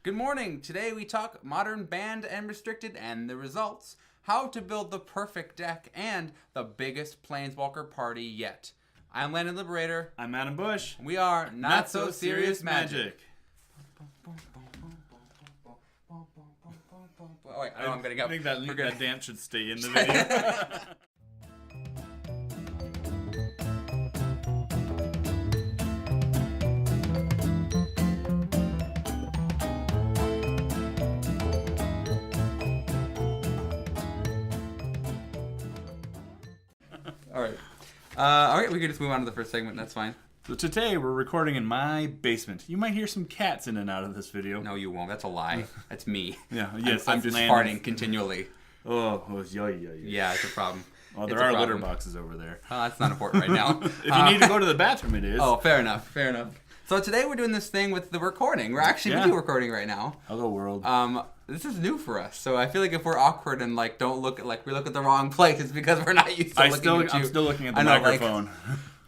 Good morning. Today we talk modern banned and restricted and the results, how to build the perfect deck, and the biggest Planeswalker party yet. I'm Landon Liberator. I'm Adam Bush. We are Not So Serious Magic. Oh, wait, I'm getting up. I think that We're good. that dance should stay in the video. All right, we can just move on to the first segment. That's fine. So today we're recording in my basement. You might hear some cats in and out of this video. No, you won't. That's a lie. That's me. Yeah, yes, I'm just Landon's. farting continually. Oh, yeah. Yeah, it's a problem. Well, It's there a are problem. litter boxes over there. That's not important right now. If you need to go to the bathroom, it is. Oh, fair enough. So today we're doing this thing with the recording. We're actually video recording right now. Hello, world. This is new for us, so I feel like if we're awkward and like don't look at we look at the wrong place, it's because we're not used to looking at you. I'm still looking at the I know, microphone.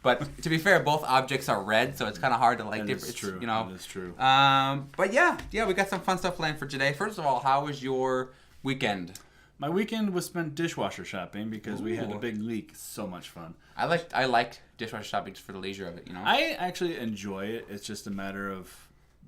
But to be fair, both objects are red, so it's kind of hard to That different. is true. You know. That is true. But yeah, we got some fun stuff planned for today. First of all, how was your weekend? My weekend was spent dishwasher shopping because we had a Ooh. big leak. So much fun. I liked dishwasher shopping just for the leisure of it. You know. I actually enjoy it. It's just a matter of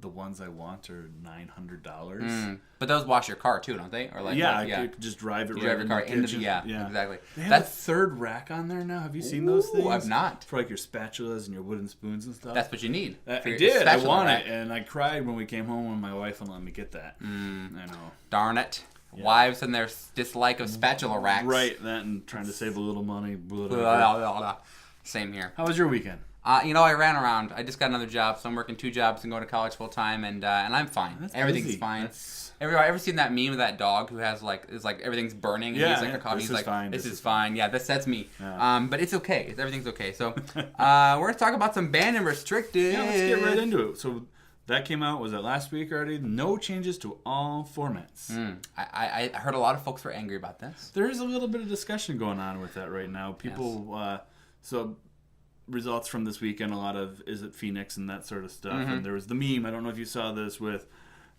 the ones I want are $900. But those wash your car too, don't they? Or I could just drive it You right drive your in car the into kitchen. the exactly. They have That's a third rack on there now. Have you seen those things? I've not. For like your spatulas and your wooden spoons and stuff. That's what you need. I for your did. I spatula want rack. it, and I cried when we came home when my wife wouldn't let me get that. I know. Darn it. Yeah. Wives and their dislike of spatula racks. Right, that and trying to save a little money. Blah, blah, blah, blah. Same here. How was your weekend? I ran around. I just got another job, so I'm working 2 jobs and going to college full time, and I'm fine. That's Everything's busy. fine. Ever seen that meme of that dog who has everything's burning? And he's like, this he's is like, fine. This is fine. Yeah, that's me. Yeah. But it's okay. Everything's okay. So we're gonna talk about some banned and restricted. Yeah, let's get right into it. So that came out, was it last week already? No changes to all formats. I heard a lot of folks were angry about this. There is a little bit of discussion going on with that right now. People, so results from this weekend, a lot of is it Phoenix and that sort of stuff. And there was the meme, I don't know if you saw this, with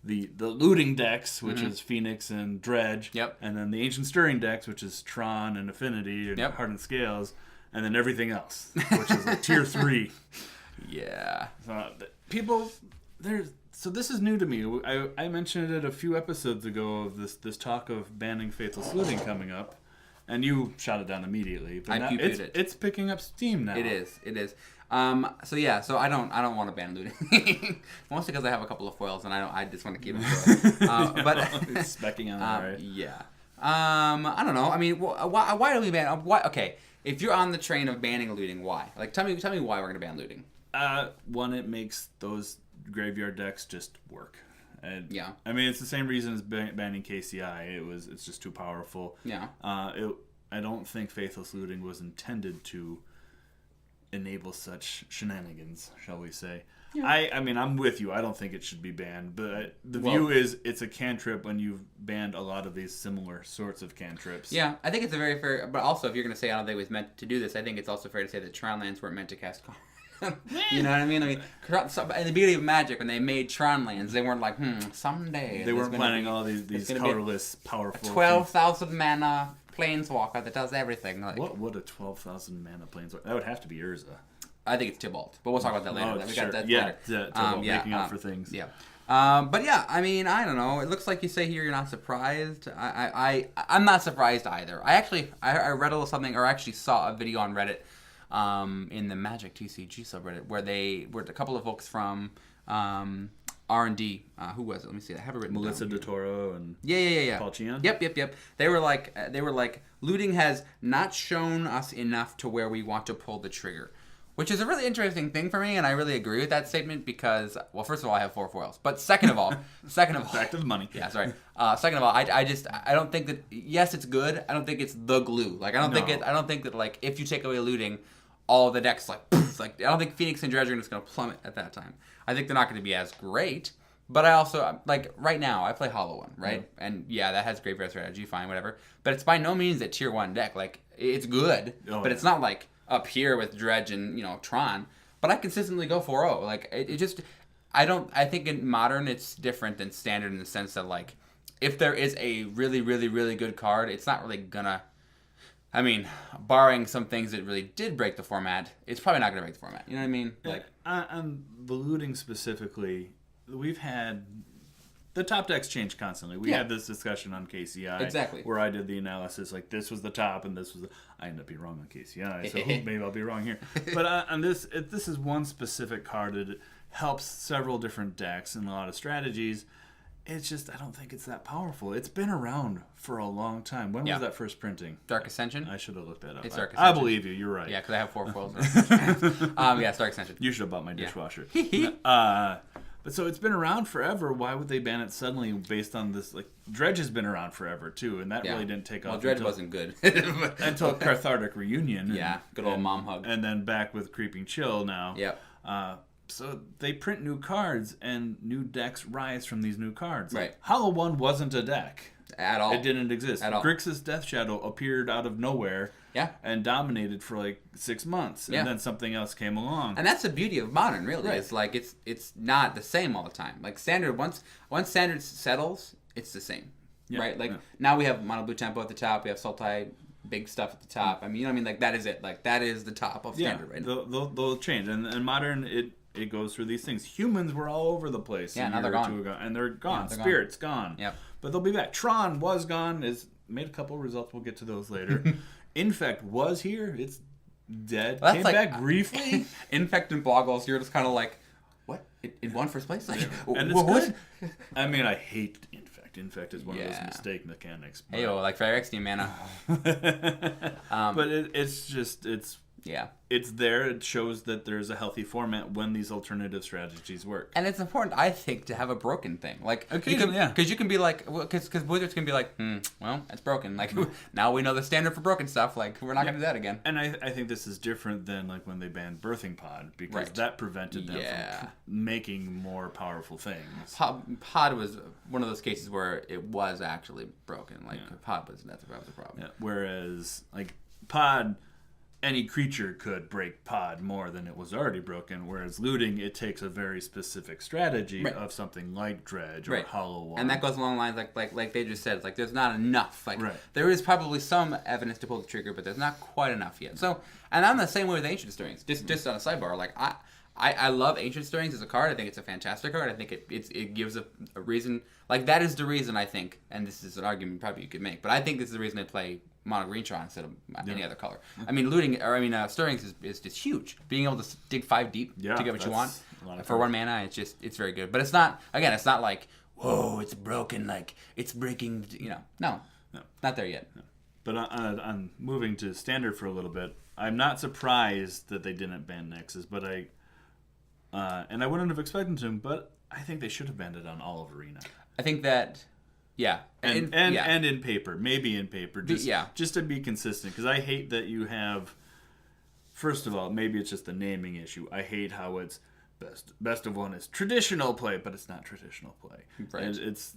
the looting decks, which is Phoenix and Dredge. Yep. And then the Ancient Stirring decks, which is Tron and Affinity and Hardened Scales. And then everything else, which is like tier 3. Yeah. So people, so this is new to me. I mentioned it a few episodes ago of this talk of banning Faithless Looting coming up, and you shot it down immediately. But I now poo-pooed it. It's picking up steam now. It is. So I don't want to ban looting, mostly because I have a couple of foils and I just want to keep them. But It's specking on that, right? yeah. I don't know. I mean, why do we ban? Why? Okay, if you're on the train of banning looting, why? Like, tell me why we're gonna ban looting. One, it makes those graveyard decks just work. And, Yeah. I mean, it's the same reason as banning KCI. It's just too powerful. Yeah. I don't think Faithless Looting was intended to enable such shenanigans, shall we say. Yeah. I mean, I'm with you. I don't think it should be banned, but the view is it's a cantrip when you've banned a lot of these similar sorts of cantrips. Yeah, I think it's a very fair. But also, if you're going to say I don't think it was meant to do this, I think it's also fair to say that Tron lands weren't meant to cast cards. You know what I mean? In the beginning of Magic, when they made Tron lands, they weren't like, someday. They weren't planning all these colorless, powerful 12,000 mana Planeswalker that does everything. Like, What would a 12,000 mana Planeswalker? That would have to be Urza. I think it's Tybalt, but we'll talk about that later. We got that later. Tybalt making up for things. Yeah. But yeah, I mean, I don't know. It looks like you say here you're not surprised. I'm not surprised either. I read a little something, or actually saw a video on Reddit, in the Magic TCG subreddit, where a couple of folks from R&D. Who was it? Let me see. I have it written Melissa down. DeToro and Yeah. Paul Cheon? Yep. They were like, looting has not shown us enough to where we want to pull the trigger. Which is a really interesting thing for me, and I really agree with that statement because, well, first of all, I have 4 foils. But second of all, back to the money. Yeah, sorry. Second of all, I don't think that, yes, it's good. I don't think it's the glue. Like, I don't think that, like, if you take away looting, all the decks, like, poof, like, I don't think Phoenix and Dredge are just going to plummet at that time. I think they're not going to be as great. But I also, like, right now, I play Hollow One, right? Mm-hmm. And yeah, that has Graveyard Strategy, fine, whatever. But it's by no means a tier 1 deck. Like, it's good, but it's not, like, up here with Dredge and, Tron. But I consistently go 4-0. Like, it just, I think in Modern it's different than Standard in the sense that, like, if there is a really, really, really good card, it's not really gonna... I mean, barring some things that really did break the format, it's probably not going to break the format. You know what I mean? Like, on the looting specifically, we've had the top decks change constantly. We had this discussion on KCI, exactly, where I did the analysis. Like, this was the top, and this was I ended up being wrong on KCI, so maybe I'll be wrong here. But on this is one specific card that helps several different decks and a lot of strategies. It's just, I don't think it's that powerful. It's been around for a long time. When was that first printing? Dark Ascension? I should have looked that up. It's Dark Ascension. I believe you. You're right. Yeah, because I have 4 foils. It's Dark Ascension. You should have bought my dishwasher. But so it's been around forever. Why would they ban it suddenly based on this? Like, Dredge has been around forever, too, and that really didn't take off. Well, Dredge wasn't good. until Cathartic Reunion. Good old mom hug. And then back with Creeping Chill now. Yep. So they print new cards, and new decks rise from these new cards. Right. Hollow One wasn't a deck. At all. It didn't exist. At all. Grixis Death Shadow appeared out of nowhere. Yeah. And dominated for like 6 months. And then something else came along. And that's the beauty of Modern, really. Right. It's like it's not the same all the time. Like Standard, once Standard settles, it's the same. Right? Like now we have Mono Blue Tempo at the top, we have Sultai big stuff at the top. I mean, you know what I mean? Like that is it. Like that is the top of Standard right now. They'll change. And Modern, it goes through these things. Humans were all over the place. Yeah, now they're gone. And they're gone. Yeah, Spirit's gone. Yep. But they'll be back. Tron was gone. Made a couple of results. We'll get to those later. Infect was here. It's dead. Well, Came back briefly. Infect and Boggles, you're just kind of like, what? It won first place? Like, and it's good. I mean, I hate Infect. Infect is one of those mistake mechanics. Hey, like Phyrexian mana. But it's yeah. It's there. It shows that there's a healthy format when these alternative strategies work. And it's important, I think, to have a broken thing. Like, occasionally, because you can be like, because Wizards can be like, well, it's broken. Like, now we know the standard for broken stuff. Like, we're not going to do that again. And I think this is different than like when they banned Birthing Pod, because that prevented them from making more powerful things. Pod was one of those cases where it was actually broken. Like, Pod was that's the problem. Yeah. Whereas like Pod, any creature could break Pod more than it was already broken, whereas looting, it takes a very specific strategy of something like Dredge or Hollow One. And that goes along the lines like they just said, it's like there's not enough. Like there is probably some evidence to pull the trigger, but there's not quite enough yet. So, and I'm the same way with Ancient Stirrings. Just on a sidebar, like I love Ancient Stirrings as a card. I think it's a fantastic card. I think it gives a reason. Like that is the reason I think, and this is an argument probably you could make, but I think this is the reason I play Mono Green Tron instead of any other color. I mean, Stirrings is just huge. Being able to dig 5 deep to get what you want for 1 mana, it's very good. But it's not like, whoa, it's broken, like it's breaking. No, not there yet. No. But on moving to Standard for a little bit, I'm not surprised that they didn't ban Nexus, but and I wouldn't have expected them to, but I think they should have banned it on all of Arena. I think that. Yeah, and in paper, maybe in paper, just to be consistent, because I hate that you have. First of all, maybe it's just the naming issue. I hate how it's best of one is traditional play, but it's not traditional play. Right. It's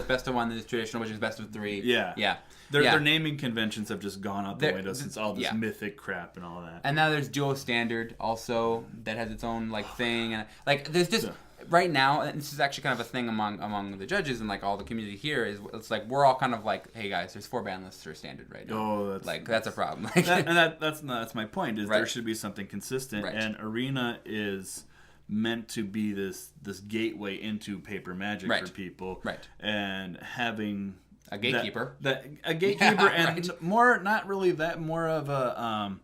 best of one is traditional, which is best of 3. Yeah. Their naming conventions have just gone out the window since all this mythic crap and all that. And now there's Duo Standard also that has its own thing, and there's just. Right now, and this is actually kind of a thing among the judges and like all the community here, is it's like we're all kind of like, hey guys, there's 4 ban lists for Standard right now. Oh, that's a problem. That's my point. Is there should be something consistent, and Arena is meant to be this gateway into paper Magic for people, and having a gatekeeper, a gatekeeper, and more not really that, more of a.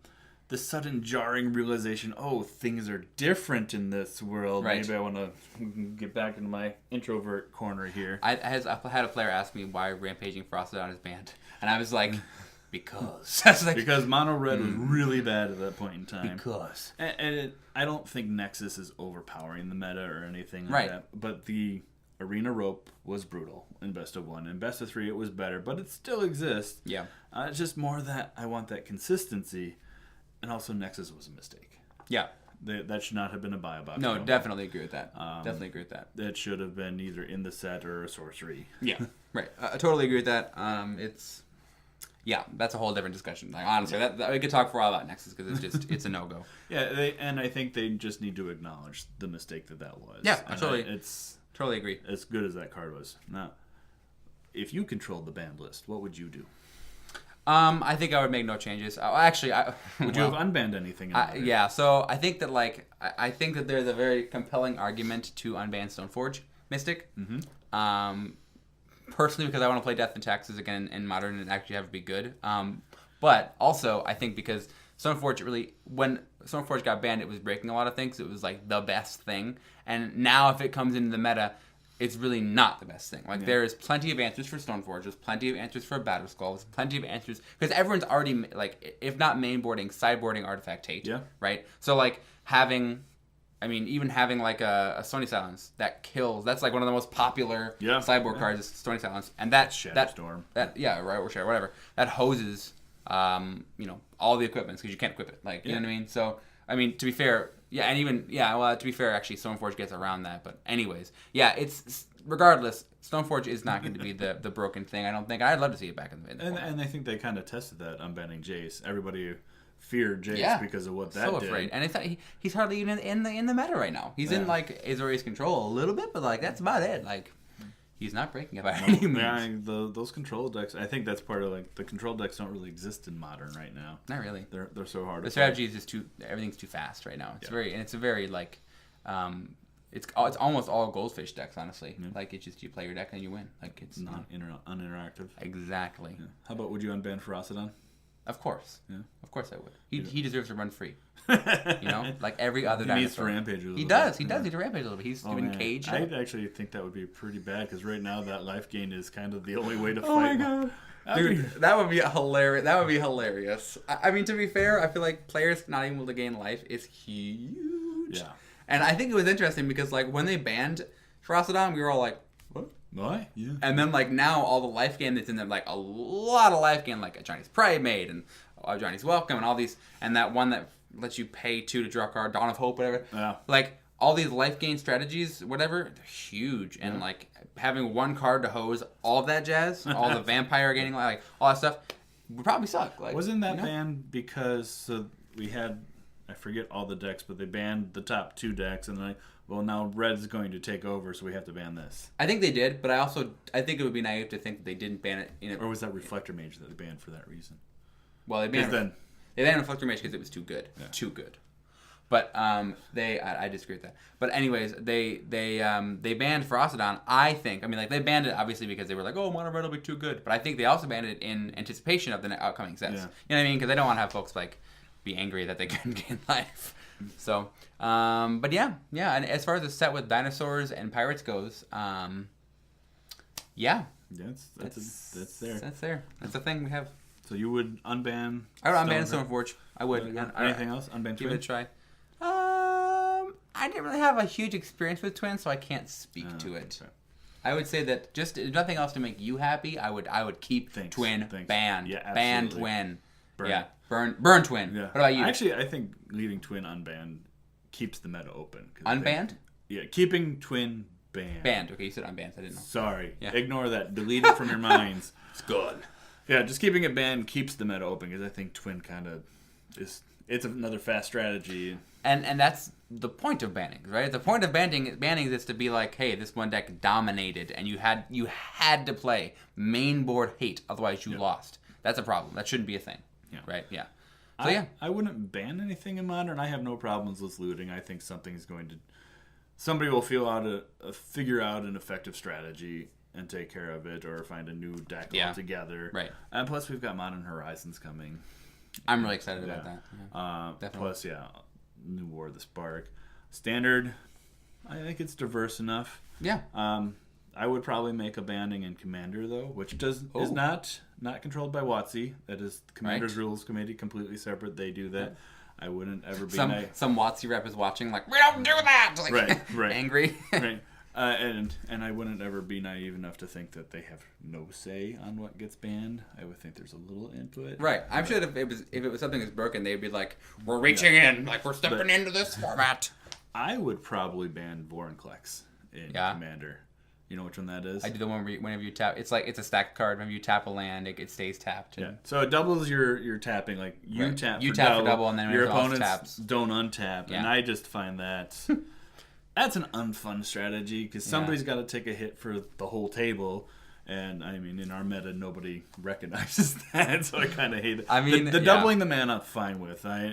The sudden jarring realization, things are different in this world. Maybe I want to get back into my introvert corner here. I had a player ask me why Rampaging Frostodon is banned, and I was like, because. Because Mono Red was really bad at that point in time. Because. And I don't think Nexus is overpowering the meta or anything like that. But the Arena Rope was brutal in Best of 1. In Best of 3, it was better, but it still exists. Yeah. It's just more that I want that consistency. And also, Nexus was a mistake. Yeah. That should not have been a buy box. No, definitely agree with that. That should have been either in the set or a sorcery. Yeah, right. I totally agree with that. Yeah, that's a whole different discussion. Like honestly, that we could talk for a while about Nexus because it's a no go. Yeah, and I think they just need to acknowledge the mistake that was. Yeah, and it's totally agree. As good as that card was. Now, if you controlled the banned list, what would you do? I think I would make no changes. Actually, would you have unbanned anything? Yeah, so I think that I think that there's a very compelling argument to unban Stoneforge Mystic. Mm-hmm. Personally, because I want to play Death and Taxes again in Modern and actually have it be good. But also, I think because Stoneforge when Stoneforge got banned, it was breaking a lot of things. It was like the best thing. And now if it comes into the meta, it's really not the best thing. Like, there is plenty of answers for Stoneforge. There's plenty of answers for Batterskull. There's plenty of answers. Because everyone's already, like, if not mainboarding, sideboarding Artifact Hate. Yeah. Right? So, like, even having, like, a Stony Silence that kills. That's, like, one of the most popular sideboard cards is Stony Silence. And that... Shadowstorm. Or Shadow, whatever. That hoses, all the equipments because you can't equip it. Like, you know what I mean? So, I mean, to be fair... Yeah, and even, to be fair, actually, Stoneforge gets around that. But anyways, it's regardless, Stoneforge is not going to be the broken thing, I don't think. I'd love to see it back in the and I think they kind of tested that unbanning Jace. Everybody feared Jace because of what that did. So afraid. And it's he's hardly even in the meta right now. He's in, like, Azorius control a little bit, but, like, that's about it. Like... He's not breaking it by any means. Yeah, those control decks. I think that's part of the control decks don't really exist in Modern right now. Not really. They're so hard. The strategy is just everything's too fast right now. It's a very like, it's almost all Goldfish decks honestly. Yeah. Like it's just you play your deck and you win. Like it's not uninteractive. Exactly. Yeah. How about would you unban Ferocidon? Of course. Yeah. Of course I would. He deserves to run free. Like every other dinosaur. He needs to rampage a little bit. He does need to rampage a little bit. He's been caged. I actually think that would be pretty bad because right now that life gain is kind of the only way to fight. Oh my god. Dude, that would be hilarious. I mean, to be fair, I feel like players not able to gain life is huge. Yeah. And I think it was interesting because like when they banned Ferocidon, we were all like, what? Why? Yeah. And then like now all the life gain that's in there, like a lot of life gain, like a Johnny's Primate and Johnny's Welcome and all these, and that one that lets you pay 2 to draw a card, Dawn of Hope, whatever. Yeah. Like all these life gain strategies, whatever, they're huge. And like having one card to hose all of that jazz, all the vampire gaining, like all that stuff, would probably suck. Like, wasn't that banned because we had, I forget all the decks, but they banned the top 2 decks, and like, well, now Red's going to take over, so we have to ban this. I think they did, but I think it would be naive to think that they didn't ban it. Or was that Reflector Mage that they banned for that reason? Well, they banned Reflector Mage because it was too good. Yeah. Too good. But I disagree with that. But anyways, they banned Ferocidon. I think. I mean, like they banned it obviously because they were like, oh, Mono Red will be too good. But I think they also banned it in anticipation of the upcoming sets. Yeah. You know what I mean? Because they don't want to have folks like be angry that they couldn't gain life. So, but yeah. And as far as the set with dinosaurs and pirates goes, yeah. That's there. That's there. That's the thing we have. So you would unban? I would unban Stoneforge. I would. Anything else? Unban Twin? Give it a try. I didn't really have a huge experience with Twin, so I can't speak to it. Okay. I would say that just if nothing else to make you happy, I would keep Twin banned. Yeah, absolutely. Ban Twin. Burn. Yeah, burn Twin. Yeah. What about you? Actually, I think leaving Twin unbanned keeps the meta open. Unbanned? Keeping Twin banned. Banned. Okay, you said unbanned. I didn't know. Sorry. Yeah. Ignore that. Delete it from your minds. It's good. Yeah, just keeping it banned keeps the meta open because I think Twin kind of is. It's another fast strategy. And that's the point of banning, right? The point of banning is to be like, hey, this one deck dominated, and you had to play main board hate, otherwise you lost. That's a problem. That shouldn't be a thing. Yeah. Right? Yeah. So I wouldn't ban anything in Modern. I have no problems with looting. I think somebody will figure out an effective strategy and take care of it, or find a new deck altogether. Right. And plus, we've got Modern Horizons coming. I'm really excited about that. Yeah. Definitely. Plus, New War of the Spark. Standard, I think it's diverse enough. Yeah. I would probably make a banning in Commander, though, which is not controlled by WotC. That is the Commander's Rules Committee, completely separate. They do that. I wouldn't ever be... Some WotC rep is watching like, we don't do that! Like, right. Angry. Right. And I wouldn't ever be naive enough to think that they have no say on what gets banned. I would think there's a little input. Right. I'm sure if it was something that's broken, they'd be like, we're reaching in, like we're stepping into this format. I would probably ban Vorinclex in Commander. You know which one that is? I do the one where whenever you tap, it's like it's a stacked card. Whenever you tap a land, it stays tapped. Yeah. So it doubles your tapping. Like you Right. tap. You for tap double, for double, and then your everyone else opponents taps. don't untap. Yeah. And I just find that that's an unfun strategy because somebody's got to take a hit for the whole table. And I mean, in our meta, nobody recognizes that, so I kind of hate it. I mean, the yeah. doubling the mana, I'm fine with. I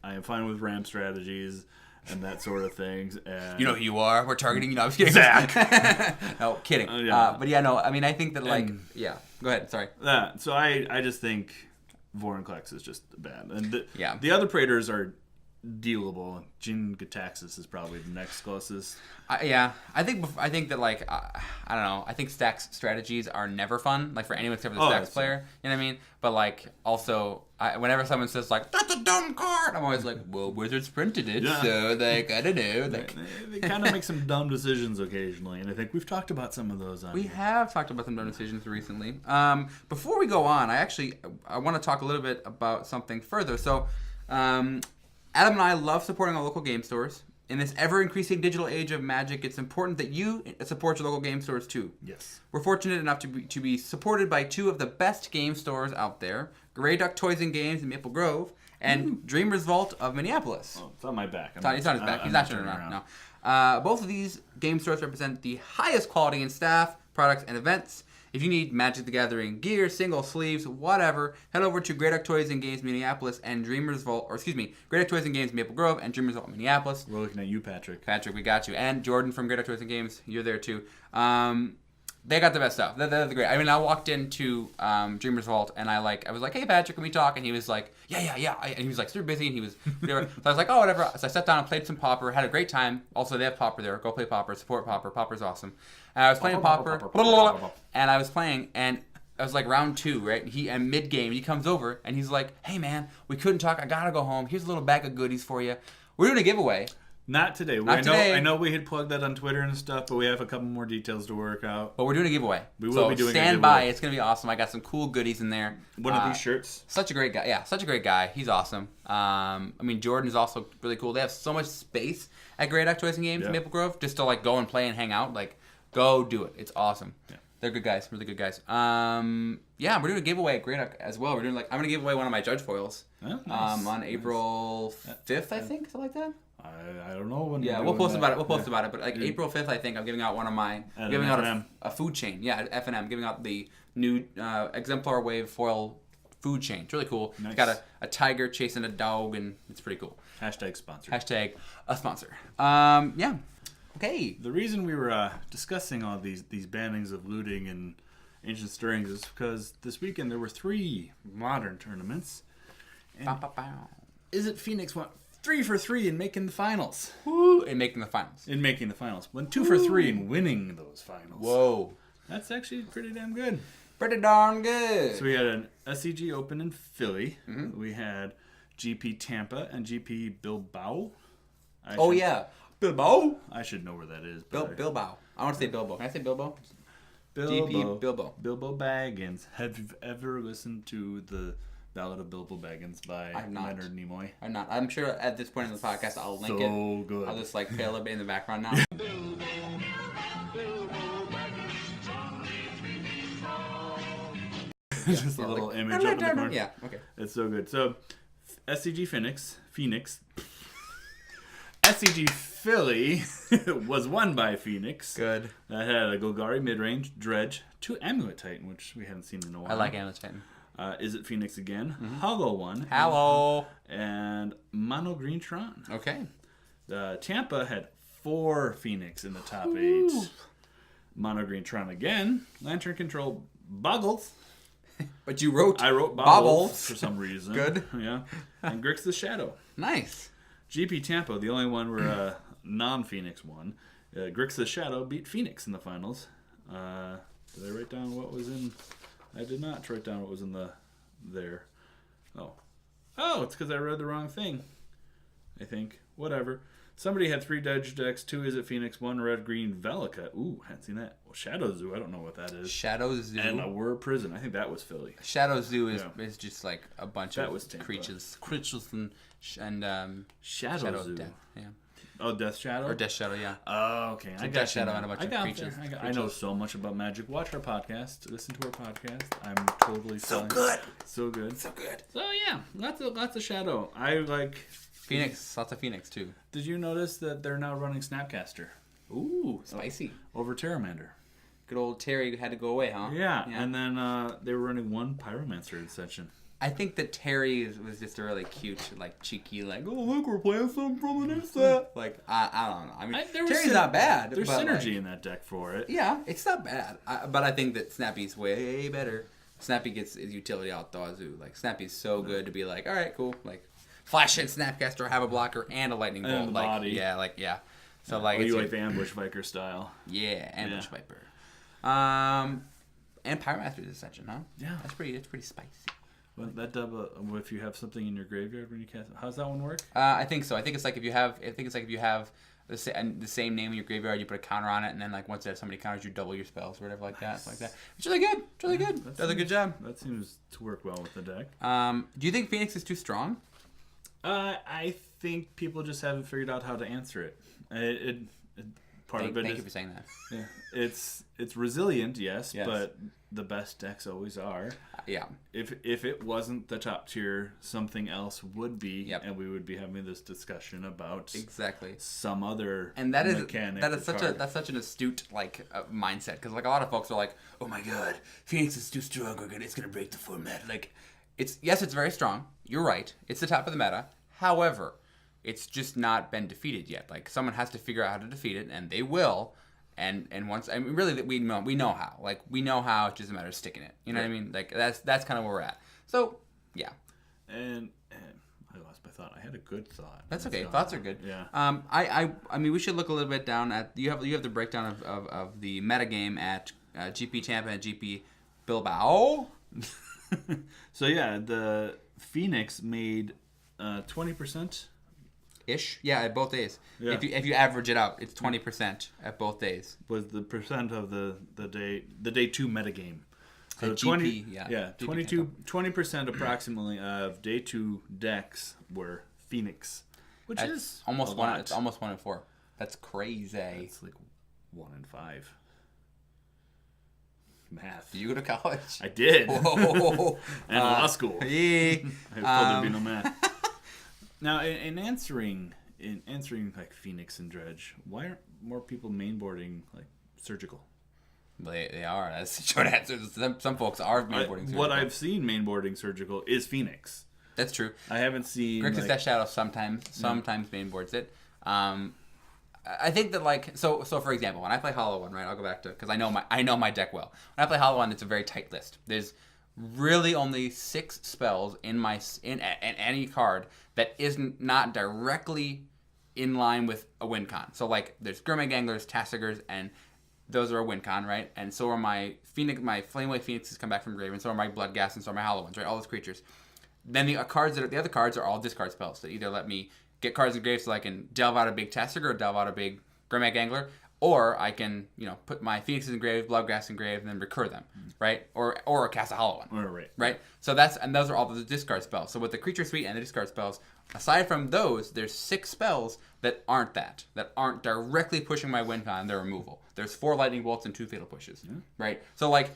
am fine with ramp strategies and that sort of things. And You know who you are. We're targeting you. No, I'm just kidding. Zach. No, kidding. Yeah. But yeah, no. I mean, I think that like, And- yeah. Go ahead. Sorry. that. So I just think Vorinclex is just bad, and Yeah. the other Praetors are dealable. Jin Gitaxis is probably the next closest. Yeah, I think that like I don't know. I think stacks strategies are never fun, like for anyone except for the stacks that's player. You know what I mean? But like also, whenever someone says like that's a dumb card, I'm always like, well, Wizards printed it, Yeah. so they gotta know. They kind of make some dumb decisions occasionally, and I think we've talked about some of those on We here. have talked about some dumb decisions recently. Before we go on, I want to talk a little bit about something further. So, Adam and I love supporting our local game stores. In this ever-increasing digital age of Magic, it's important that you support your local game stores too. Yes. We're fortunate enough to be supported by two of the best game stores out there, Grey Duck Toys and Games in Maple Grove and Dreamer's Vault of Minneapolis. Oh, it's on my back. It's on his back. He's not turning around. No. Both of these game stores represent the highest quality in staff, products, and events. If you need Magic the Gathering gear, single sleeves, whatever, head over to Grey Duck Toys and Games Minneapolis and Dreamer's Vault, Grey Duck Toys and Games Maple Grove and Dreamer's Vault Minneapolis. We're looking at you, Patrick. Patrick, we got you. And Jordan from Grey Duck Toys and Games, you're there too. They got the best stuff. They're great. I mean, I walked into Dreamer's Vault and I was like, hey Patrick, can we talk? And he was like, yeah. And he was like super busy and he was whatever. So I was like, oh, whatever. So I sat down and played some Pauper, had a great time. Also, they have Pauper there. Go play Pauper, support Pauper. Pauper's awesome. And I was playing Pauper, and I was playing, and I was like round 2, right? And mid game, he comes over and he's like, hey man, we couldn't talk. I gotta go home. Here's a little bag of goodies for you. We're doing a giveaway. Not today. I know we had plugged that on Twitter and stuff, but we have a couple more details to work out. But we're doing a giveaway. We will be doing a stand by. giveaway. It's going to be awesome. I got some cool goodies in there. One of these shirts. Such a great guy. Yeah, such a great guy. He's awesome. I mean, Jordan is also really cool. They have so much space at Grey Duck Toys and Games in Maple Grove just to like go and play and hang out. Like, go do it. It's awesome. Yeah. They're good guys. Really good guys. Yeah, we're doing a giveaway at Grey Duck as well. I'm going to give away one of my Judge foils. Oh, nice. On April 5th, I think, something like that. I don't know when. Yeah, we'll post about it. We'll post about it. But like April 5th, I think I'm giving out one of my giving out a food chain. Yeah, at F&M, giving out the new Exemplar Wave foil food chain. It's really cool. Nice. It's got a tiger chasing a dog, and it's pretty cool. Hashtag sponsor. Hashtag a sponsor. Yeah. Okay. The reason we were discussing all these bannings of looting and ancient stirrings is because this weekend there were 3 modern tournaments. And Is it Phoenix went 3 for 3 in making the finals? Woo! And making the finals. Went 2 for 3 in winning those finals. Whoa. That's actually pretty damn good. Pretty darn good. So we had an SCG Open in Philly. Mm-hmm. We had GP Tampa and GP Bilbao. Bilbao. I should know where that is. Bilbao. I want to say Bilbo. Can I say Bilbo? Bilbo. GP Bilbo. Bilbo Baggins. Have you ever listened to the Ballad of Bilbo Baggins by Leonard Nimoy? I'm not. I'm sure at this point in the podcast I'll link it. So good. I'll just like play a little bit in the background now. Just a little image up in the corner. Yeah, okay. It's so good. So, SCG Phoenix. SCG Philly was won by Phoenix. Good. That had a Golgari midrange, Dredge, 2 Amulet Titan, which we haven't seen in a while. I like Amulet Titan. Is it Phoenix again? Hollow one. Hello. And Mono Green Tron. Okay. Tampa had 4 Phoenix in the top 8. Mono Green Tron again. Lantern Control Boggles. But you wrote I wrote Bobbles Bobbles for some reason. Good. Yeah. And Grix the Shadow. Nice. GP Tampa, the only one where non-Phoenix won. Grix the Shadow beat Phoenix in the finals. Did I write down what was in... I did not write down what was in there. Oh, it's because I read the wrong thing. I think. Whatever. Somebody had 3 Dredge decks, 2 Is It Phoenix, 1 Red-Green Velica. Ooh, hadn't seen that. Well, Shadow Zoo, I don't know what that is. Shadow Zoo. And a Whir Prison. I think that was Philly. Shadow Zoo is just like a bunch That of was Tampa. creatures and Shadow Zoo. Death. Yeah. Oh, Death Shadow? Or Death Shadow, yeah. Oh, okay. I got Death you Shadow now. and a bunch I of got creatures. there. I know so much about Magic. Watch our podcast. Listen to our podcast. I'm totally So fine. good. So good. So good. So yeah, lots of Shadow. I like Phoenix. Lots of Phoenix, too. Did you notice that they're now running Snapcaster Ooh, spicy. over Terramander? Good old Terry had to go away, huh? Yeah, and then they were running one Pyromancer extension. I think that Terry was just a really cute, like, cheeky, like, oh, look, we're playing something from the new set. Like, I don't know. I mean, Terry's not bad. There's but, synergy like, in that deck for it. Yeah, it's not bad. But I think that Snappy's way better. Snappy gets his utility out the wazoo. Like, Snappy's so good to be like, all right, cool. Like, flash hit Snapcaster, have a blocker, and a lightning bolt. And the like, body. Yeah. So, like, Oh, it's you like the Ambush Viker style. Yeah, Ambush Yeah. Viper. And Pyromaster's Ascension, huh? Yeah. That's pretty spicy. Well, that double. If you have something in your graveyard when you cast, how's that one work? I think so. I think it's like if you have the same name in your graveyard, you put a counter on it, and then like once it has so many counters, you double your spells or whatever like that. Like that. It's really good. It's really good. Does a good job. That seems to work well with the deck. Do you think Phoenix is too strong? I think people just haven't figured out how to answer it. Thank you for saying that. Yeah, it's resilient, yes, Yes. but the best decks always are. Yeah. If it wasn't the top tier, something else would be, Yep. and we would be having this discussion about Exactly. some other And that is mechanic. that's such an astute like mindset because like a lot of folks are like, oh my god, Phoenix is too strong. It's gonna break the format. Like, it's very strong. You're right. It's the top of the meta. However, it's just not been defeated yet. Like, someone has to figure out how to defeat it, and they will. And once, I mean, really, we know how. Like, we know how. It's just a matter of sticking it. You know what I mean? Like, that's kind of where we're at. So, yeah. And I lost my thought. I had a good thought. That's okay. Thoughts are good. Yeah. I mean, we should look a little bit down at you have the breakdown of the metagame at GP Tampa and GP Bilbao. So yeah, the Phoenix made 20%. Ish, yeah, at both days. Yeah. If you average it out, it's 20% at both days. Was the percent of the day 2 metagame. So At 20 GP, yeah. yeah, GP 20% approximately of day 2 decks were Phoenix, which is almost a one. lot. It's almost 1 in 4. That's crazy. It's like 1 in 5. Math. Do you go to college? I did. Whoa. And law school. Yeah. I was told there'd be no math. Now, in answering like Phoenix and Dredge, why aren't more people mainboarding like Surgical? They are. That's the short answer. Some folks are mainboarding. What I've seen mainboarding Surgical is Phoenix. That's true. I haven't seen Grixis Death Shadow sometimes mainboards it. I think that like so for example, when I play Hollow One, right? I'll go back to because I know my deck well. When I play Hollow One, it's a very tight list. There's really only 6 spells in any card that isn't not directly in line with a win con. So like there's Gurmag Anglers, Tassigers, and those are a win con, right? And so are my Flameway Phoenixes come back from grave, and so are my Bloodghast, and so are my Hollow Ones, right? All those creatures. Then the other cards are all discard spells that either let me get cards in grave so I can delve out a big Tassiger or delve out a big Gurmag Angler, or I can, put my Phoenixes in grave, Bloodghast in grave, and then recur them, right? Or cast a Hollow One, right? So those are all the discard spells. So with the creature suite and the discard spells, aside from those, there's 6 spells that aren't directly pushing my win con. They're removal. There's 4 lightning bolts and 2 fatal pushes, right? So like,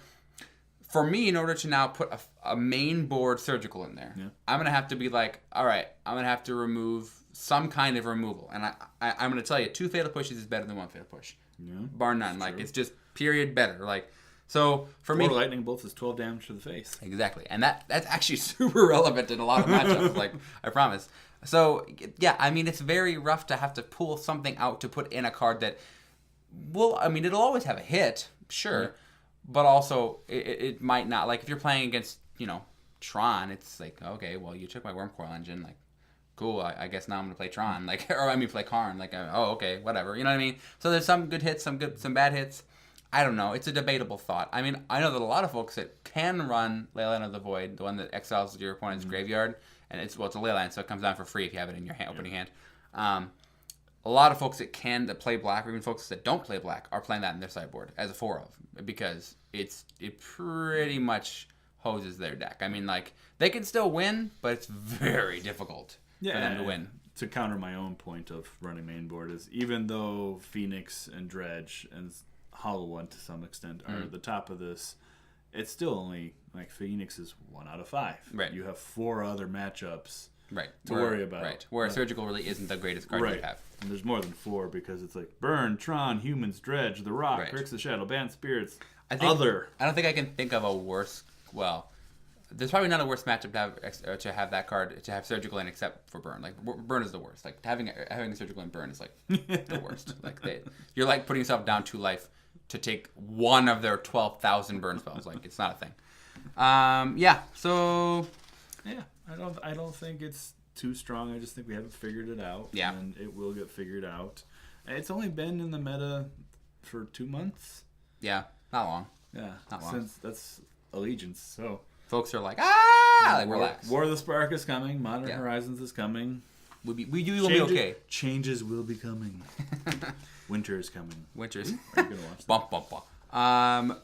for me, in order to now put a main board Surgical in there, I'm gonna have to be like, all right, I'm gonna have to remove some kind of removal, and I'm gonna tell you, 2 fatal pushes is better than 1 fatal push, bar none. Like, it's just period better. Like, so for 4 me, lightning bolts is 12 damage to the face. exactly, and that's actually super relevant in a lot of matchups. Like, I promise. So yeah, I mean, it's very rough to have to pull something out to put in a card that it'll always have a hit, sure. But also, it might not. Like, if you're playing against, Tron, it's like, okay, well, you took my Wormcoil Engine. Like, cool, I guess now I'm going to play Tron. Like, play Karn. Like, okay, whatever. You know what I mean? So there's some good hits, some bad hits. I don't know. It's a debatable thought. I mean, I know that a lot of folks that can run Leyline of the Void, the one that exiles your opponent's graveyard, and it's a Leyline, so it comes down for free if you have it in your opening hand. A lot of folks that play black, or even folks that don't play black, are playing that in their sideboard as a 4 of, because it pretty much hoses their deck. I mean, like, they can still win, but it's very difficult for them to win. to counter my own point of running main board is even though Phoenix and Dredge and Hollow One to some extent are the top of this, it's still only like Phoenix is 1 out of 5. Right. You have 4 other matchups to worry about. Right. Where Surgical really isn't the greatest card you have. And there's more than 4 because it's like Burn, Tron, Humans, Dredge, The Rock, Grix the Shadow, Banned Spirits, I don't think I can think of a worse. Well, there's probably not a worse matchup to have that card to have Surgical in except for Burn. Like Burn is the worst. Like having Surgical in Burn is like the worst. Like you're like putting yourself down 2 life to take one of their 12,000 burn spells. Like it's not a thing. So I don't think it's too strong. I just think we haven't figured it out. Yeah, and it will get figured out. It's only been in the meta for 2 months. Yeah, not long. Yeah, not long. Since that's Allegiance, so. Folks are like, relax. War of the Spark is coming. Modern Horizons is coming. We will be okay. Changes will be coming. Winter is coming. Winters. Are you gonna watch that?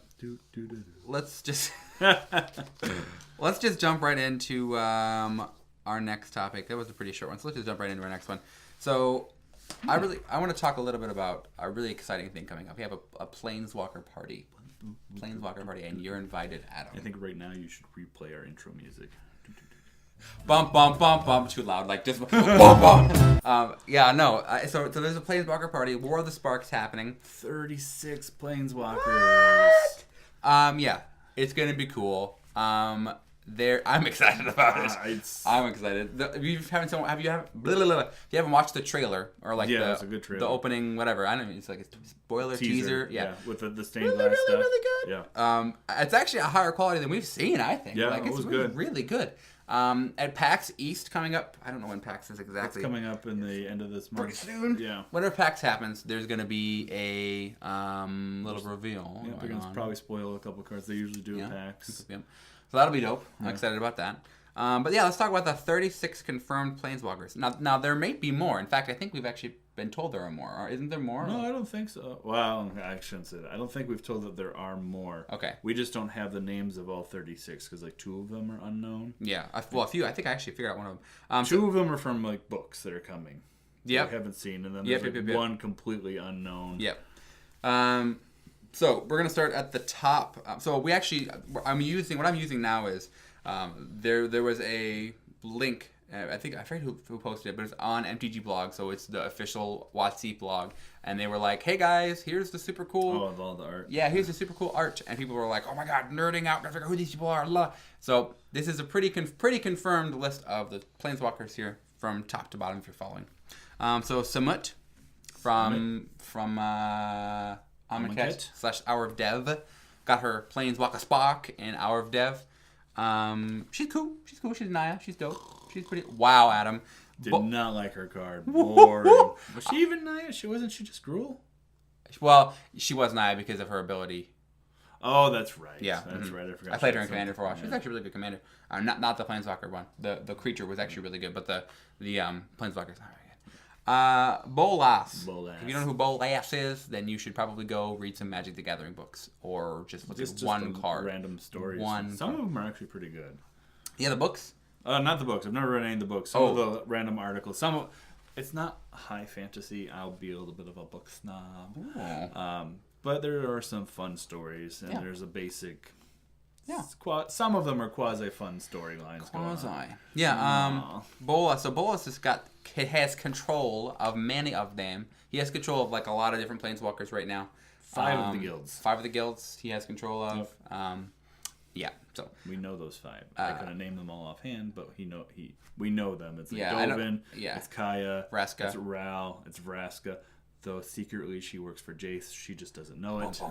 Let's just jump right into our next topic. That was a pretty short one, so let's just jump right into our next one. So, I want to talk a little bit about a really exciting thing coming up. We have a Planeswalker party. And you're invited, Adam. I think right now you should replay our intro music. Bump, bump, bump, bump. Too loud. Like just bump, bump. So there's a Planeswalker party. War of the Sparks happening. 36 Planeswalkers. Yeah, it's gonna be cool. I'm excited about it. I'm excited. If you haven't watched the trailer or like it's a good trailer. The opening, whatever. I don't know. It's like a spoiler teaser. Yeah, with the stained glass stuff. Really good. Yeah. It's actually a higher quality than we've seen. I think. Yeah, like, it was really, good. Really good. At PAX East coming up. I don't know when PAX is exactly. It's coming up in the end of this month. Pretty soon. Yeah. Whenever PAX happens, there's going to be a little reveal. Yeah, they're going to probably spoil a couple cards. They usually do at PAX. Yeah. So that'll be dope. I'm excited about that. But yeah, let's talk about the 36 confirmed Planeswalkers. Now there may be more. In fact, I think we've actually been told there are more. Isn't there more? No, I don't think so. Well, I shouldn't say that. I don't think we've told that there are more. Okay. We just don't have the names of all 36 because like 2 of them are unknown. Yeah. A few. I think I actually figured out one of them. 2 of them are from like books that are coming. Yeah. We haven't seen, and then there's one completely unknown. Yep. So we're gonna start at the top. What I'm using now is there was a link. I forget who posted it, but it's on MTG blog, so it's the official WotC blog, and they were like, "Hey guys, here's the super cool." Oh, all the art. Yeah, here's the super cool art, and people were like, "Oh my god, nerding out! Gotta figure out who these people are." Blah. So this is a pretty confirmed list of the Planeswalkers here from top to bottom if you're following. So Samut from Amonkhet / Hour of Dev got her Planeswalker Spock in Hour of Dev. She's cool. She's Naya. She's dope. She's pretty. Wow, Adam. Did not like her card. Boring. Was she even Naya? Wasn't she just Gruul? Well, she was Naya because of her ability. Oh, that's right. Yeah, that's right. I forgot. I played her in Commander for a while. She was actually a really good commander. Not the Planeswalker one. The creature was actually really good, but the Planeswalker's not very good. Bolas. If you don't know who Bolas is, then you should probably go read some Magic the Gathering books or just look at one card. Random stories. Some of them are actually pretty good. Yeah, the books. Not the books. I've never read any of the books. Some of the random articles. It's not high fantasy. I'll be a little bit of a book snob. But there are some fun stories, and there's a basic. Yeah. Some of them are quasi-fun storylines going on. Yeah. Bolas. So Bolas has control of many of them. He has control of like a lot of different Planeswalkers right now. 5 of the guilds. 5 of the guilds he has control of. Yep. Yeah. So we know those 5. I couldn't name them all offhand, but we know them. It's like Dovin. It's Kaya. Vraska. It's Ral. It's Vraska. Though secretly she works for Jace, she just doesn't know it.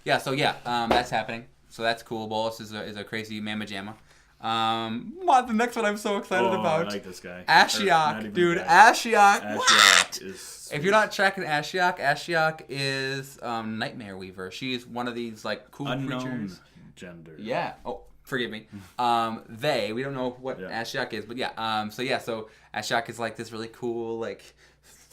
Yeah. So that's happening. So that's cool. Bolas is a crazy mamma jamma. The next one I'm so excited about. I like this guy. Ashiok, dude. Ashiok. Ashiok is. If you're not tracking Ashiok is Nightmare Weaver. She's one of these like cool unknown creatures. Gender. Yeah. Oh, forgive me. We don't know what Ashiok is, but yeah. So Ashiok is like this really cool like.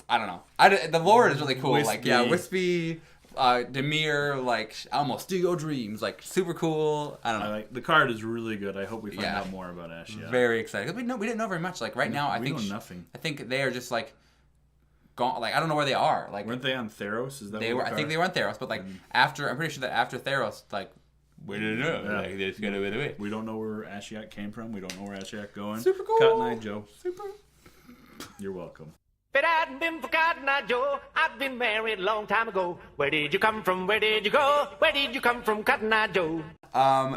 I don't know. The lore is really cool. Wispy. Like wispy. Demir, like, almost steal your dreams, like, super cool. I don't know. The card is really good. I hope we find out more about Ashiok. Very excited. We didn't know very much. Like, right now, we know nothing. I think they are just, like, gone. Like, I don't know where they are. Like, weren't they on Theros? Is that they were? I think they were on Theros, but, like, I'm pretty sure that after Theros, like, we didn't know. Yeah. Like, it's gonna be the way. We don't know where Ashiok came from. We don't know where Ashiok going. Super cool. Cotton Eye Joe. Super. You're welcome. If it hadn't been for Cotton Eye Joe, I'd been married a long time ago. Where did you come from? Where did you go? Where did you come from, Cotton Eye Joe?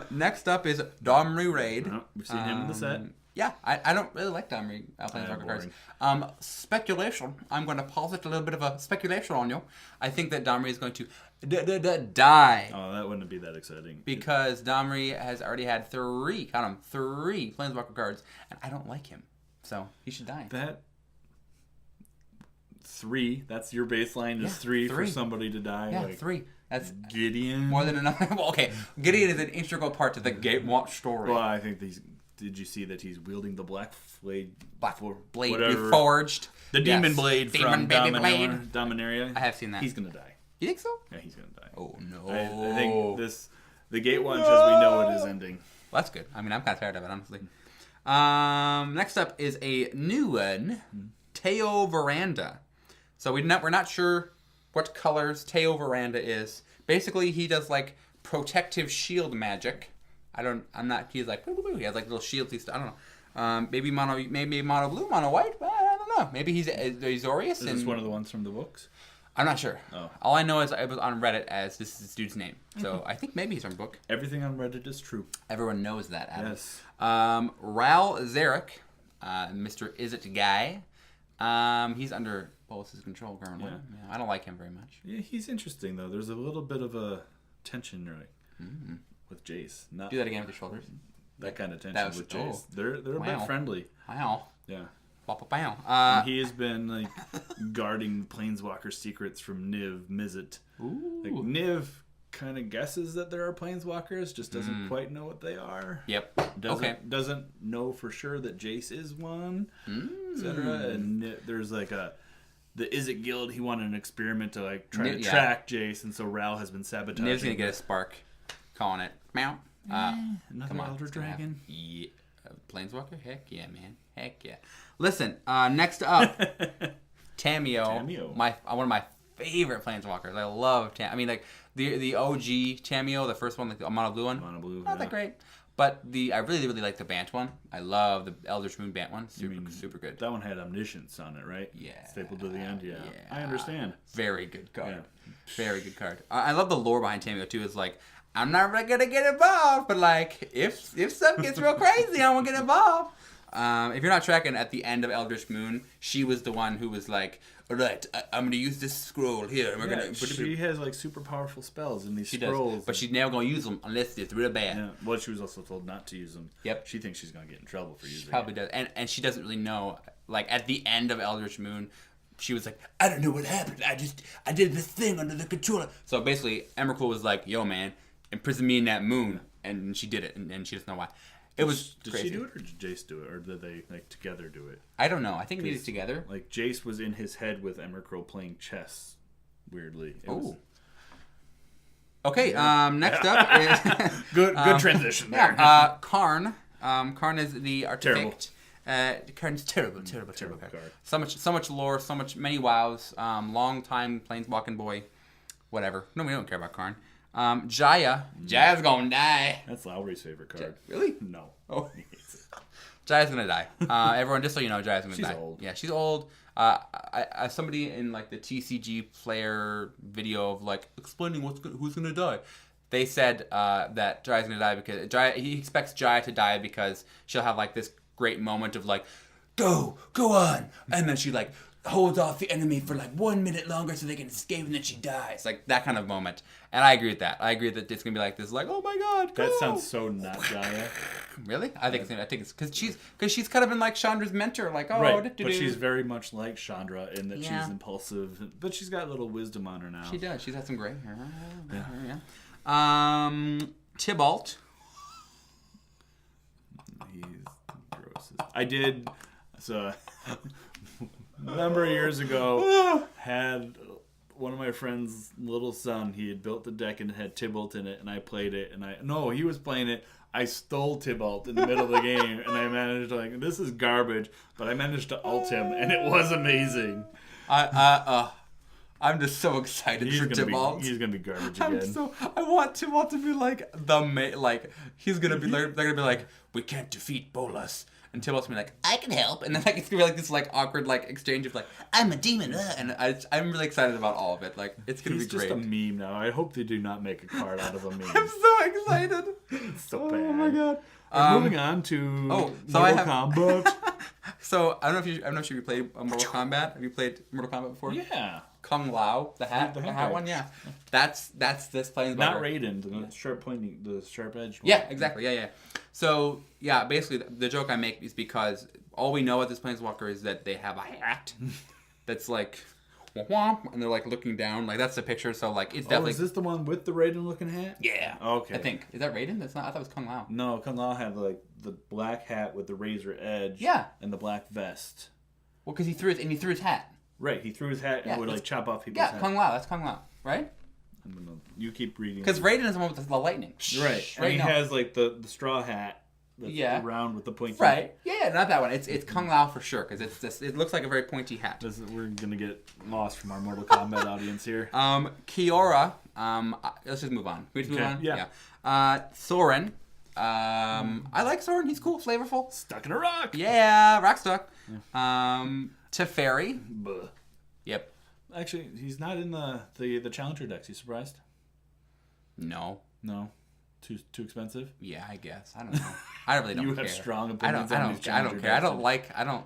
Next up is Domri Raid. We've seen him in the set. Yeah, I don't really like Domri Planeswalker cards. Speculation. I'm going to posit a little bit of a speculation on you. I think that Domri is going to die. Oh, that wouldn't be that exciting. Because Domri has already had three Planeswalker cards, and I don't like him. So he should die. That 3, that's your baseline, is 3 for somebody to die? Yeah, 3. That's Gideon. more than enough. Well, okay, Gideon is an integral part to the Gatewatch story. Well, I think these. Did you see that he's wielding the black blade? Blade whatever. Reforged. The demon blade Demon from baby blade. Dominaria. I have seen that. He's gonna die. You think so? Yeah, he's gonna die. Oh no. I think the Gatewatch as we know it is ending. Well, that's good. I mean, I'm kind of tired of it, honestly. Next up is a new one, Teo Veranda. So we're not sure what colors Teo Veranda is. Basically, he does like protective shield magic. He's like, he has like little shields. I don't know. Maybe mono blue, mono white. I don't know. Maybe he's Azorius. Is this one of the ones from the books? I'm not sure. Oh. All I know is it was on Reddit as this is this dude's name. So I think maybe he's from a book. Everything on Reddit is true. Everyone knows that, Adam. Yes. Ral Zarek, Mr. Izzet guy. He's under Bolus's control currently. Yeah, I don't like him very much. Yeah, he's interesting though. There's a little bit of a tension with Jace. Not Do that again with your shoulders. that kind of tension with Jace. They're a bit friendly. Wow. Yeah. Wow. And he has been like guarding Planeswalker secrets from Niv Mizzet. Ooh. Like Niv kind of guesses that there are Planeswalkers, just doesn't quite know what they are. Yep. Doesn't know for sure that Jace is one, etc. And there's like the Izzet Guild. He wanted an experiment to like try to track Jace, and so Ral has been sabotaging. Niv's gonna get a spark, calling it. Meow. Another Elder Dragon. Yeah. Planeswalker? Heck yeah, man. Heck yeah. Listen, next up, Tamiyo. One of my favorite Planeswalkers. I love Tamiyo. I mean, like, the OG Tamiyo, the first one, like the mono blue one. Mono blue. Not that great. But I really, really like the Bant one. I love the Eldritch Moon Bant one. Super good. That one had Omniscience on it, right? Yeah. Stapled to the end, yeah. I understand. Very good card. Yeah. Very good card. I love the lore behind Tamiyo, too. It's like, I'm not really going to get involved, but, like, if stuff gets real crazy, I won't get involved. If you're not tracking, at the end of Eldritch Moon, she was the one who was like, all right, I'm going to use this scroll here. And we're gonna she has like super powerful spells in these she scrolls. Does, but she's never going to use them unless it's real bad. Yeah. Well, she was also told not to use them. Yep. She thinks she's going to get in trouble for using them. She probably does. And she doesn't really know. Like, at the end of Eldritch Moon, she was like, I don't know what happened. I did this thing under the controller. So basically, Emrakul was like, yo, man, imprison me in that moon. And she did it, and she doesn't know why. It was Did crazy. she do it, or did Jace do it, or did they like together do it? I don't know. I think maybe it's together. Like Jace was in his head with Emrakul playing chess. Weirdly. Okay. Next up is good transition there. Karn. Karn is the artifact. Karn's terrible card. So much lore, many wows. Long time planeswalking boy. Whatever. No, we don't care about Karn. Jaya. Jaya's gonna die. That's Lowry's favorite card. Really? No. Oh. Jaya's gonna die. Everyone, just so you know, Jaya's gonna die. She's old. Yeah, she's old. I somebody in like the TCG player video of like explaining who's gonna die. They said that Jaya's gonna die because he expects Jaya to die because she'll have like this great moment of like, go on, and then she like holds off the enemy for like 1 minute longer so they can escape, and then she dies. Like that kind of moment. And I agree with that. I agree that it's gonna be like this, like, oh my god, go! That sounds so not Jaya. Really? I think it's because she's kind of been like Chandra's mentor, like, oh, right. But she's very much like Chandra in that she's impulsive, but she's got a little wisdom on her now. She does. She's had some gray hair. Yeah. Tybalt. He's gross. I did a number of years ago had one of my friend's little son, he had built the deck and it had Tybalt in it, and I played it, and he was playing it. I stole Tybalt in the middle of the game, and I managed to, this is garbage, but I managed to ult him, and it was amazing. I'm just so excited for Tybalt. He's gonna be garbage again. I want Tybalt to be like he's gonna be they're gonna be like, we can't defeat Bolas. And Tybalt's gonna be like, I can help, and then it's gonna be like this awkward exchange of I'm a demon, and I'm really excited about all of it. It's gonna be great. He's just a meme now. I hope they do not make a card out of a meme. I'm so excited. It's so bad. Oh my god. Moving on to Mortal Kombat. So I don't know if you played Mortal Kombat. Have you played Mortal Kombat before? Yeah. Kung Lao, the hat one, yeah. That's this Planeswalker. Not Raiden, the sharp edge one. Yeah, exactly. Yeah. So yeah, basically the joke I make is because all we know of this Planeswalker is that they have a hat that's womp, and they're looking down. That's the picture. So it's definitely. Is this the one with the Raiden looking hat? Yeah. Okay. I think is that Raiden? That's not. I thought it was Kung Lao. No, Kung Lao had the black hat with the razor edge. Yeah. And the black vest. Well, because he threw his hat. Right, he threw his hat and would chop off people's head. Yeah, Kung Lao. That's Kung Lao, right? You keep reading. Because Raiden is the one with the lightning. Right, and he has the straw hat. That's round with the pointy. Right. Yeah, not that one. It's Kung Lao for sure because it looks like a very pointy hat. We're gonna get lost from our Mortal Kombat audience here. Kiora. Let's just move on. Can we just move on? Yeah. Soren. I like Soren. He's cool, flavorful. Stuck in a rock. Yeah, rock stuck. Yeah. Teferi. Buh. Yep. Actually, he's not in the Challenger decks. You surprised? No. Too expensive? Yeah, I guess. I don't know. I really don't care. You have strong I opinions don't on these care. I don't.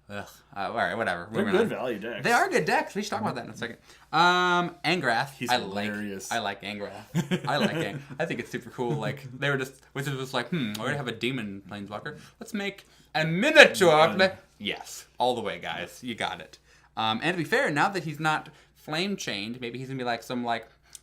Ugh. All right, whatever. They're good value decks. They are good decks. We should talk about that in a second. Angrath. He's hilarious. I like Angrath. I like Ang. I think it's super cool. They were just, we already have a demon planeswalker. Let's make a Minotaur. Yes, all the way, guys. You got it. And to be fair, now that he's not flame chained, maybe he's gonna be some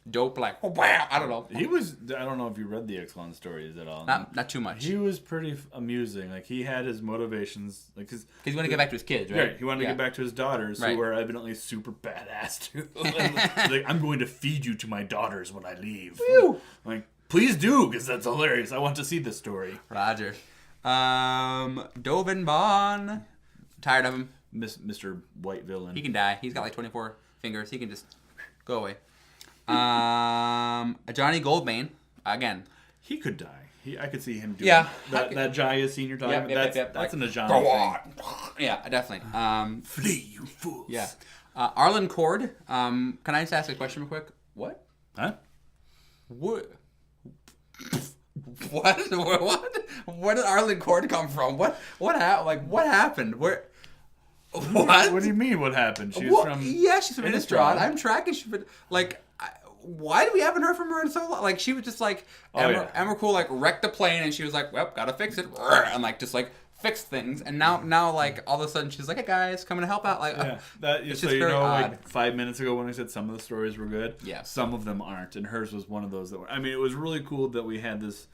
dope wow. I don't know. He was. I don't know if you read the Ixalan stories at all. Not too much. He was pretty amusing. He had his motivations. Because he wanted to get back to his kids, right? Right. He wanted to get back to his daughters, who were evidently super badass too. I'm going to feed you to my daughters when I leave. Whew. Please do, because that's hilarious. I want to see this story. Roger. Dovin Bond. Tired of him. Mr. White Villain. He can die. He's got 24 fingers. He can just go away. Johnny Goldbane. Again. He could die. I could see him doing that Jaya senior time. That's an Ajani go thing. on. Yeah, definitely. Flee, you fools. Yeah. Arlen Cord. Can I just ask a question real quick? What? Huh? What? Where did Arlen Cord come from? What happened? Where? What? What do you mean? What happened? She's from Innistrad. I'm tracking. Why do we haven't heard from her in so long? She was just Emrakul wrecked the plane, and she was like, well, gotta fix it, and just fix things. And now all of a sudden she's like, hey guys, coming to help out. It's so you know, odd. 5 minutes ago when I said some of the stories were good, yeah, some of them aren't, and hers was one of those that were. I mean, it was really cool that we had this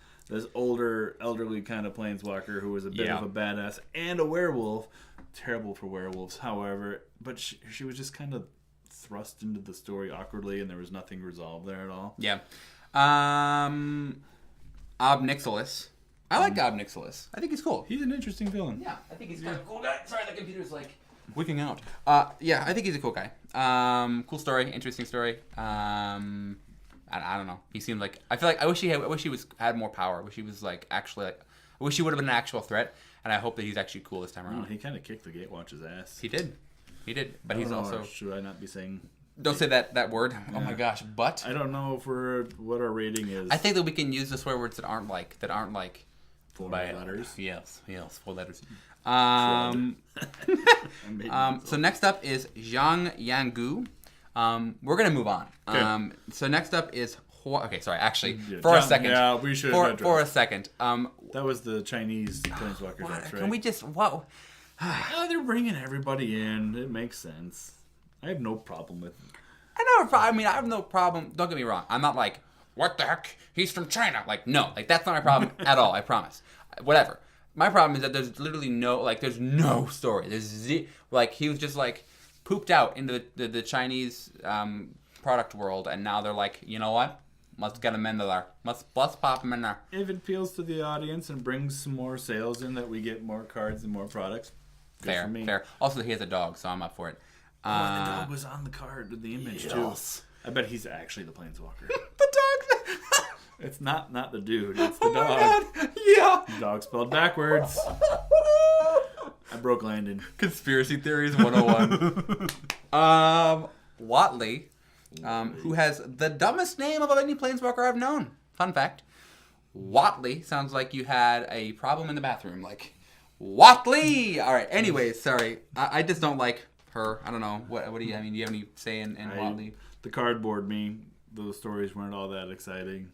older, elderly kind of planeswalker who was a bit of a badass and a werewolf. Terrible for werewolves, however, but she was just kind of thrust into the story awkwardly, and there was nothing resolved there at all. Yeah. Ob Nixilis. I like Ob Nixilis. I think he's cool. He's an interesting villain. Yeah, I think he's kind of a cool guy. Sorry, the computer's wicking out. Yeah, I think he's a cool guy. Cool story, interesting story. I don't know. He seemed I feel I wish he had more power. I wish he was actually I wish he would have been an actual threat. And I hope that he's actually cool this time around. He kind of kicked the Gatewatch's ass. He did. But he's also. Should I not be saying? Don't say that word. Yeah. Oh my gosh! But I don't know what our rating is. I think that we can use the swear words that aren't 4 letters. Yes, 4 letters. So next up is Zhang Yangu. We're gonna move on. Okay. So next up is. Okay, sorry. Actually, for a second. Yeah, we should. For a second. That was the Chinese planeswalker decks, right? Can we just what? They're bringing everybody in. It makes sense. I have no problem with it. I have no problem. Don't get me wrong. I'm not what the heck? He's from China. No. That's not my problem at all. I promise. Whatever. My problem is that there's literally no, there's no story. There's he was just pooped out into the Chinese product world, and now they're like, you know what? Let's get them in there. Let's pop them in there. If it appeals to the audience and brings some more sales in, that we get more cards and more products. Good for me. Fair. Also, he has a dog, so I'm up for it. And the dog was on the card with the image Yes. too. I bet he's actually the Planeswalker. The dog. It's not the dude. It's the Oh my dog. God. Yeah. Dog spelled backwards. I broke Landon. Conspiracy theories 101. Watley, who has the dumbest name of any planeswalker I've known. Fun fact. Watley sounds like you had a problem in the bathroom. Like, Watley! All right, anyways, sorry. I just don't like her. I don't know. What do you, I mean, do you have any say in Watley? The cardboard me. Those stories weren't all that exciting.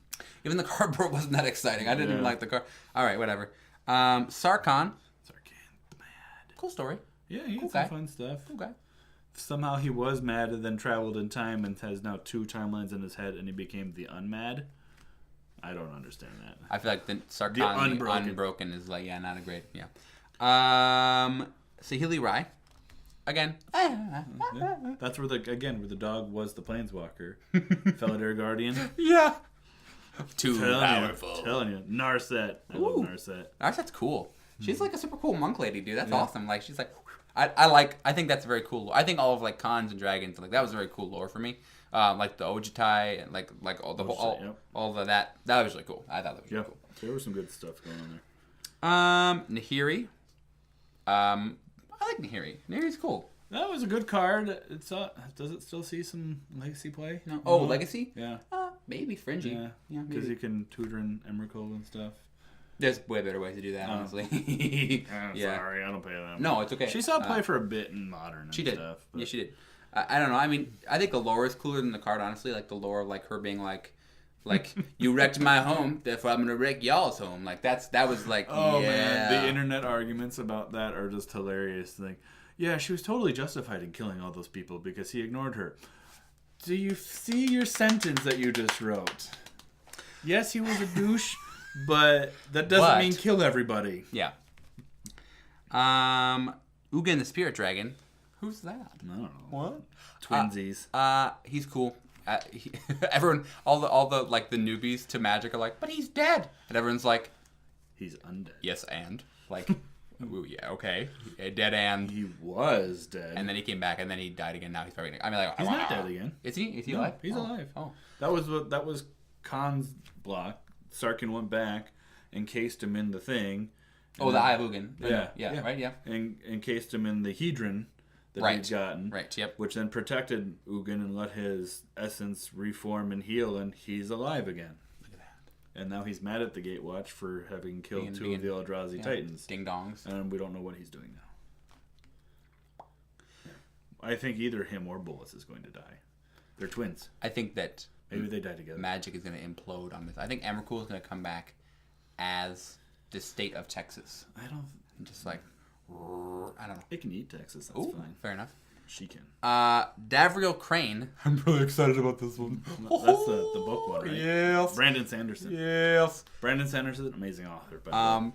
Even the cardboard wasn't that exciting. I didn't even like the card. All right, whatever. Sarkhan. Mad. Cool story. Yeah, he Cool had some guy. fun stuff. Cool guy. Somehow he was mad and then traveled in time and has now 2 timelines in his head and he became the unmad. I don't understand that. I feel like the Sarkhan, the unbroken is like, yeah, not a great, yeah. Saheeli Rai. Again. Yeah. That's where the dog was the Planeswalker. Felidar Guardian. Yeah. Too powerful. Telling you. Narset. I love Narset. Narset's cool. She's like a super cool monk lady, dude. That's awesome. Like, she's like, I think that's very cool. I think all of like Khans and dragons, like that was very cool lore for me. Like the Ojutai and like all of that was really cool. I thought that was really cool. There was some good stuff going on there. Nahiri. I like Nahiri. Nahiri's cool. That was a good card. Does it still see some legacy play? No. Oh, legacy? Yeah. Maybe fringy. Yeah. Because you can tutor in Emrakul and stuff. There's way better ways to do that, honestly. Sorry, I don't pay that much. No, it's okay. She saw play for a bit in Modern and she did. stuff. Yeah, she did. I don't know. I mean, I think the lore is cooler than the card, honestly. Like, the lore of, like, her being like, you wrecked my home, therefore I'm going to wreck y'all's home. Like, that was like, man. The internet arguments about that are just hilarious. Like, yeah, she was totally justified in killing all those people because he ignored her. Do you see your sentence that you just wrote? Yes, he was a douche, but that doesn't mean kill everybody. Yeah. Ugin the Spirit Dragon. Who's that? I don't know. What? Twinsies. He's cool. Everyone, all the like the newbies to Magic are like, but he's dead, and everyone's like, he's undead. Yes, and like, ooh, yeah, okay, dead, and he was dead, and then he came back, and then he died again. Now he's probably. I mean, like, he's not dead again. Is he? Is he alive? He's alive. Oh, that was Khan's block. Sarkhan went back, encased him in the thing. Oh, the Eye of Ugin. Yeah, right, yeah. And encased him in the Hedron that he'd gotten. Right, yep. Which then protected Ugin and let his essence reform and heal, and he's alive again. Look at that. And now he's mad at the Gatewatch for having killed two of the Eldrazi Titans. Ding dongs. And we don't know what he's doing now. Yeah. I think either him or Bolas is going to die. They're twins. I think that maybe they die together. Magic is going to implode on this. I think Emrakul is going to come back as the state of Texas. I don't. Just like, I don't know. It can eat Texas. That's fine. Fair enough. She can. Davriel Crane. I'm really excited about this one. That's the book one, right? Yes. Brandon Sanderson. Yes. Brandon Sanderson, amazing author. By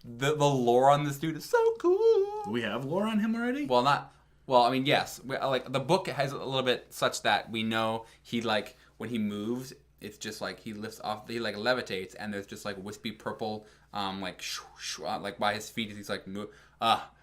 the lore on this dude is so cool. Do we have lore on him already? Well, I mean, yes. Like the book has a little bit such that we know he like when he moves, it's just like he lifts off, he like levitates, and there's just like wispy purple, like like by his feet. He's like,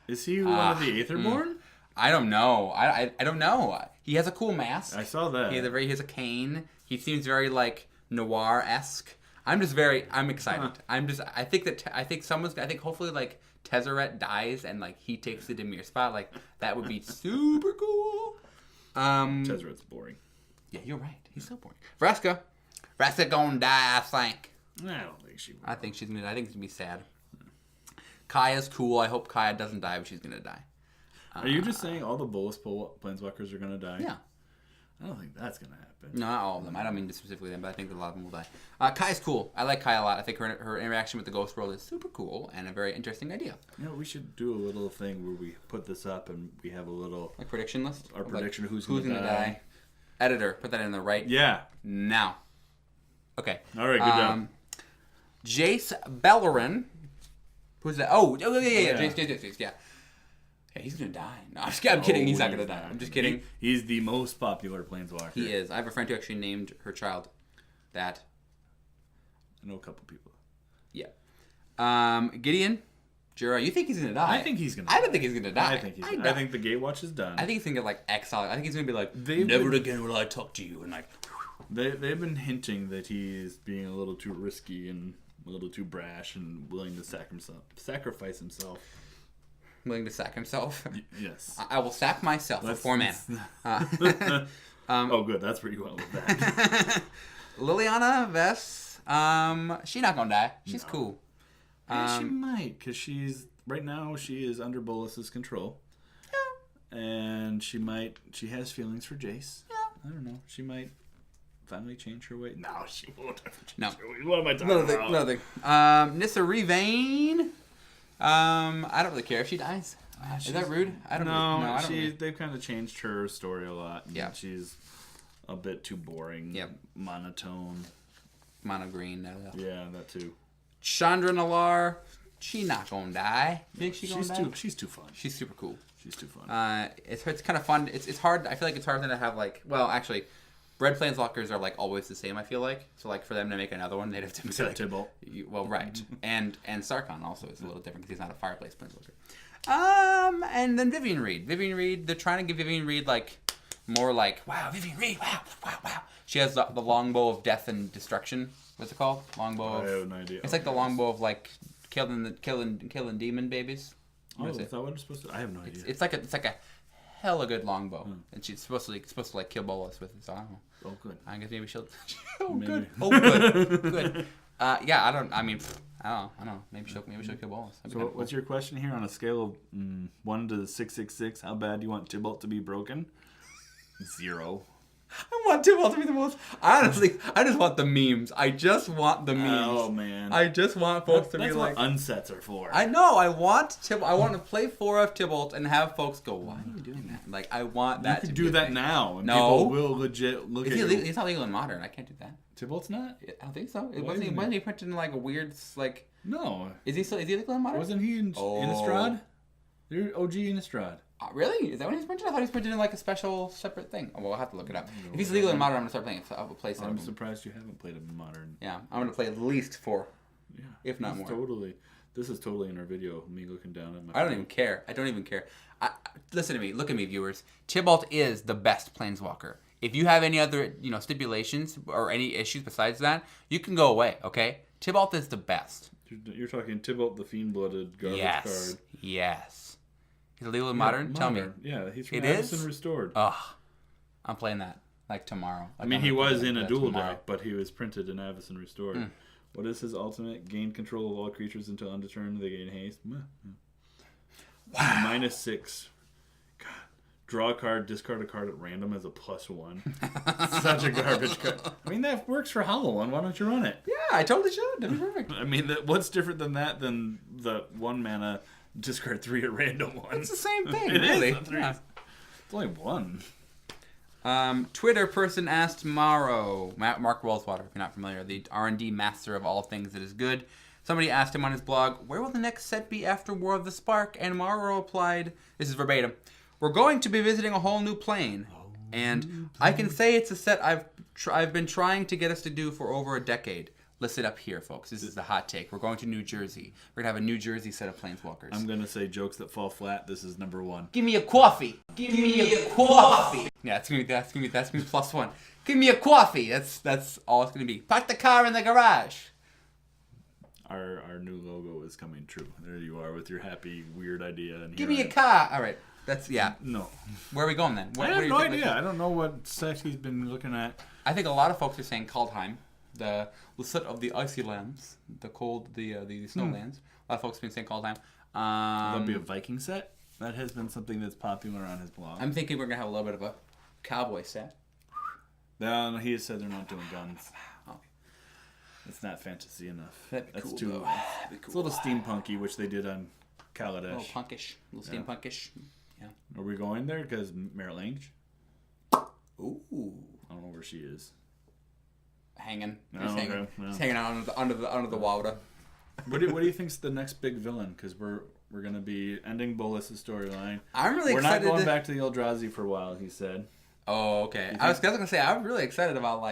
is he one of the Aetherborn? I don't know. I don't know. He has a cool mask. I saw that. He has a cane. He seems very like noir-esque. I'm excited. I think hopefully like Tezzeret dies and like he takes the Dimir spot. Like that would be super cool. Tezzeret's boring. Yeah, you're right. He's so boring. Vraska gonna die, I think. I don't think she will. I think she's gonna be sad. Kaya's cool. I hope Kaya doesn't die, but she's gonna die. Are you just saying all the Bolas planeswalkers are gonna die? Yeah. I don't think that's gonna happen. No, not all of them. I don't mean specifically them, but I think that a lot of them will die. Kaya's cool. I like Kaya a lot. I think her interaction with the Ghost World is super cool and a very interesting idea. You know, we should do a little thing where we put this up and we have a little like prediction list. Our prediction of who's gonna die. Editor, put that in the right. Yeah. Now. Okay. All right. Good job. Jace Bellerin. Who's that? Oh, yeah. Jace. Yeah. Yeah, he's gonna die. No, I'm just kidding. I'm kidding. He's not gonna die. not. I'm just kidding. He's the most popular planeswalker. He is. I have a friend who actually named her child that. I know a couple people. Yeah. Gideon, Jura, you think he's gonna die? I think he's gonna. I don't think he's gonna die. I think the Gatewatch is done. I think he's gonna get like exiled. I think he's gonna be like, They've never been- again will I talk to you. And like, They've been hinting that he's being a little too risky and a little too brash and willing to sacrifice himself. willing to sack himself. Yes. I will sack myself for 4 mana. Oh, good. That's where you went with that. Liliana Vess, she not gonna die. She's cool. She might, because right now she is under Bolus's control. Yeah. And she has feelings for Jace. Yeah. I don't know. She might finally change her way. No, she won't ever change her way. What am I talking about? Another thing. Nissa Revane. I don't really care if she dies. Is that rude? I don't know. No, I don't really. They've kind of changed her story a lot. Yeah. She's a bit too boring. Yep. Monotone. Mono green. Yeah, that too. Chandra Nalar. She not gonna die. You think she's gonna die? She's too fun. She's super cool. She's too fun. It's kind of fun. It's hard. I feel like it's hard for them to have like. Well, actually, red planeswalkers are like always the same. I feel like so like for them to make another one, they'd have to Except like, Tibalt. Well, right, and Sarkon also is a little different because he's not a fireplace planeswalker. And then Vivian Reed. Vivian Reed. They're trying to give Vivian Reed like more like wow, Vivian Reed. Wow. She has the longbow of death and destruction. What's it called? Longbow. I have no idea. It's like the longbow of like killing demon babies. Oh, is that what it's supposed to? I have no idea. It's like a hella good longbow, and she's supposed to like kill Bolas with it. So I don't know. Oh, good. I guess maybe she'll. Maybe. Good. Yeah, I don't know. Maybe she'll kill Bolas. So what's your question here on a scale of 1 to 666? How bad do you want Tibalt to be broken? 0. I want Tibalt to be the most. Honestly, I just want the memes. I just want the memes. Oh man. I just want folks to be That's like. what unsets are for. I know. I want Tibalt. I want to play 4 of Tibalt and have folks go, "Why are you doing that?" Like I want that. You to could be do a that thing. now, and No. people will legit look Is at he you. legal? He's not legal in modern. I can't do that. Tibalt's not? I don't think so. Why Wasn't isn't he printed in like a weird like? No. Is he legal in modern? Wasn't he in Innistrad? They're OG Innistrad. Really? Is that when he's printed? I thought he was printed in like a special separate thing. Oh, well, we'll have to look it up. If he's legal in modern, I'm gonna start playing a play set. I'm surprised you haven't played him in modern. Yeah, I'm gonna play at least 4, Yeah. if not more. This is totally in our video. Me looking down at my. I don't even care. I don't even care. Listen to me. Look at me, viewers. Tibalt is the best planeswalker. If you have any other, stipulations or any issues besides that, you can go away. Okay? Tibalt is the best. You're talking Tibalt the Fiend-Blooded garbage card. Yes. He's legal in modern? Tell me. Yeah, he's from It Avacyn is? Restored. Ugh. I'm playing that like tomorrow. I mean, he was in a dual tomorrow. deck, but he was printed in Avacyn Restored. What is his ultimate? Gain control of all creatures until undetermined. They gain haste. Wow. -6. God. Draw a card, discard a card at random as a +1. Such a garbage card. I mean, that works for Hollow One. Why don't you run it? Yeah, I totally should. That'd be perfect. I mean, what's different than that than the 1 mana discard 3 at random one? It's the same thing, It is really. a 3. Yeah. It's only 1. Twitter person asked Mark Rosewater, if you're not familiar, the R&D master of all things that is good. Somebody asked him on his blog, where will the next set be after War of the Spark? And Morrow replied, this is verbatim, we're going to be visiting a whole new plane. And I can say it's a set I've been trying to get us to do for over a decade. Listen up here, folks. This is the hot take. We're going to New Jersey. We're going to have a New Jersey set of planeswalkers. I'm going to say jokes that fall flat. This is number 1. Give me a coffee. Give me a coffee. Yeah, that's gonna be +1. Give me a coffee. That's all it's gonna be. Park the car in the garage. Our new logo is coming true. There you are with your happy weird idea. And Give me a car. All right. No. Where are we going then? I have no idea. I don't know what set he's been looking at. I think a lot of folks are saying Kaldheim, the set of the icy lands, the snow lands. A lot of folks have been saying Kaldheim. That'd be a Viking set. That has been something that's popular on his blog. I'm thinking we're gonna have a little bit of a cowboy set. No, he says they're not doing guns. Oh. It's not fantasy enough. That'd be That's cool, too. though. That'd be It's a little steampunky, which they did on Kaladesh. A little punkish, a little steampunkish. Yeah. Are we going there? Because Merritt Lange? Ooh. I don't know where she is. Hanging. No, He's hanging. okay, no. He's hanging out under the water. What do you think's the next big villain? Because we're We're gonna be ending Bolas' storyline. I'm really We're excited. not going back to the Eldrazi for a while, he said. Oh, okay. I was gonna say I'm really excited about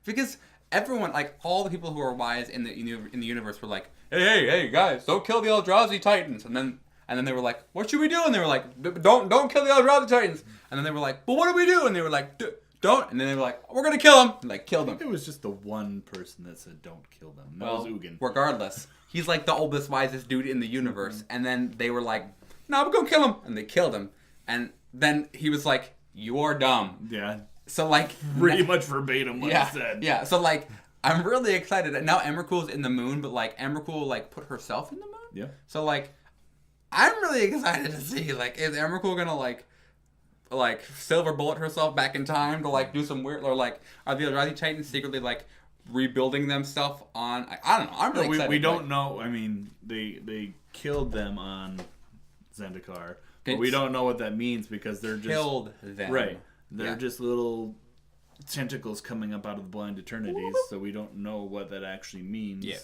because everyone, all the people who are wise in the universe were like, hey guys, don't kill the Eldrazi Titans, and then they were like, what should we do? And they were like, don't kill the Eldrazi Titans, and then they were like, but what do we do? And they were like, don't, and then they were like, we're gonna kill them, and killed them. It was just the one person that said don't kill them. That was Ugin. Regardless, he's like the oldest, wisest dude in the universe, and then they were like, no, we're gonna kill him, and they killed him, and then he was like, you're dumb. Yeah. So pretty much verbatim what he said. Yeah. So I'm really excited. Now Emrakul's in the moon, but Emrakul put herself in the moon. Yeah. So I'm really excited to see is Emrakul gonna silver bullet herself back in time to do some weird, or are the Eldrazi Titans secretly rebuilding themselves on? I don't know. I'm really excited. We don't know. I mean, they killed them on Zendikar. But we don't know what that means because they're just killed them. Right. They're just little tentacles coming up out of the blind eternities, so we don't know what that actually means. Yeah.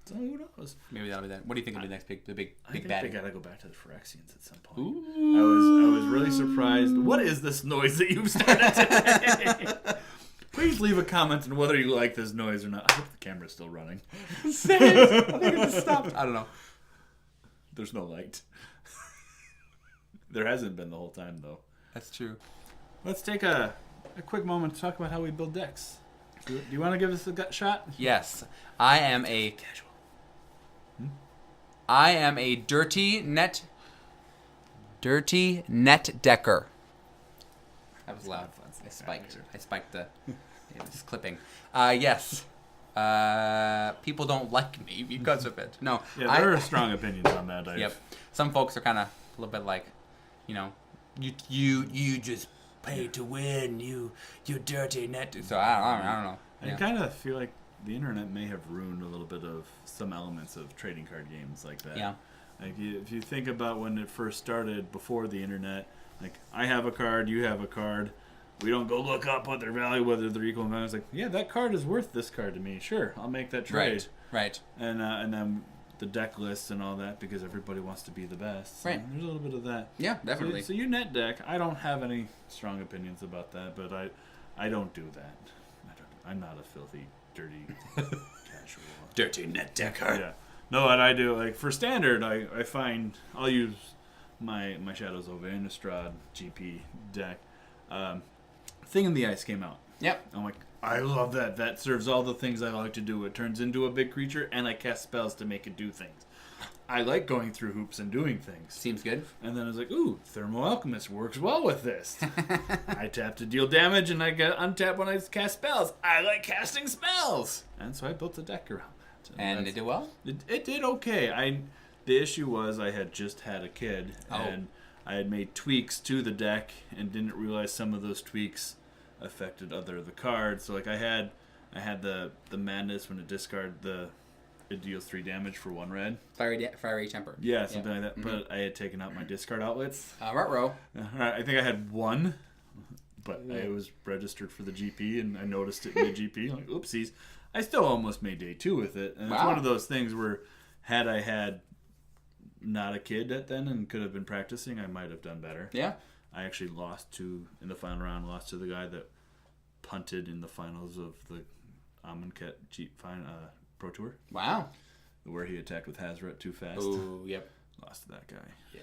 So who knows? Maybe that'll be that. What do you think will be the next big I think bad? they gotta go back to the Phyrexians at some point. Ooh. I was really surprised. What is this noise that you've started today? Please leave a comment on whether you like this noise or not. I hope the camera's still running. Same. I think it just stopped. I don't know. There's no light. There hasn't been the whole time, though. That's true. Let's take a quick moment to talk about how we build decks. Do you want to give us a gut shot? Yes. I am a dirty net decker. That was loud. I spiked the this clipping. Yes. People don't like me because of it. No. Yeah, there are strong opinions on that. Yep. Some folks are kind of a little bit you just pay to win, you dirty net. So I don't know. I kind of feel like the internet may have ruined a little bit of some elements of trading card games like that. Yeah. If you think about when it first started before the internet, I have a card, you have a card. We don't go look up what their value, whether they're equal in value. It's yeah, that card is worth this card to me. Sure, I'll make that trade. Right. And then the deck lists and all that because everybody wants to be the best. So right. There's a little bit of that. Yeah, definitely. So you net deck. I don't have any strong opinions about that, but I don't do that. I'm not a filthy, dirty, casual. Dirty net decker. Yeah. No, what I do, for standard, I find I'll use my Shadows over Innistrad GP deck. Thing in the Ice came out. Yep. I'm like, I love that. That serves all the things I like to do. It turns into a big creature, and I cast spells to make it do things. I like going through hoops and doing things. Seems good. And then I was like, ooh, Thermo Alchemist works well with this. I tap to deal damage, and I get untap when I cast spells. I like casting spells. And so I built a deck around that. And it did well? It did okay. The issue was I had just had a kid, and I had made tweaks to the deck and didn't realize some of those tweaks affected other of the cards. So I had the madness when it discarded it deals 3 damage for 1 red. Fiery temper. Yeah, something like that. Mm-hmm. But I had taken out my discard outlets. Ruh-roh. I think I had 1, but I was registered for the GP and I noticed it in the GP. Like, oopsies. I still almost made day 2 with it. And It's one of those things where had I had not a kid then and could have been practicing, I might have done better. Yeah. I actually in the final round, lost to the guy that punted in the finals of the Amonkhet Pro Tour. Wow. Where he attacked with Hazoret too fast. Oh, yep. Lost to that guy. Yeah.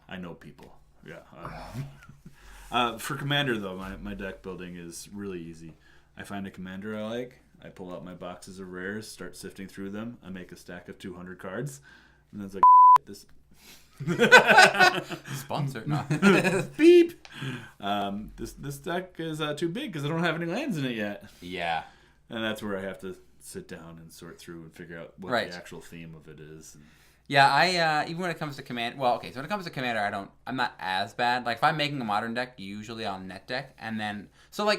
I know people. Yeah. For Commander, though, my deck building is really easy. I find a Commander I like. I pull out my boxes of rares, start sifting through them. I make a stack of 200 cards. And then it's like, this... Sponsor. No. Beep. This deck is too big because I don't have any lands in it yet. Yeah. And that's where I have to sit down and sort through and figure out what the actual theme of it is. Yeah, I even when it comes to command, so when it comes to Commander, I'm not as bad. If I'm making a modern deck, usually I'll net deck, and then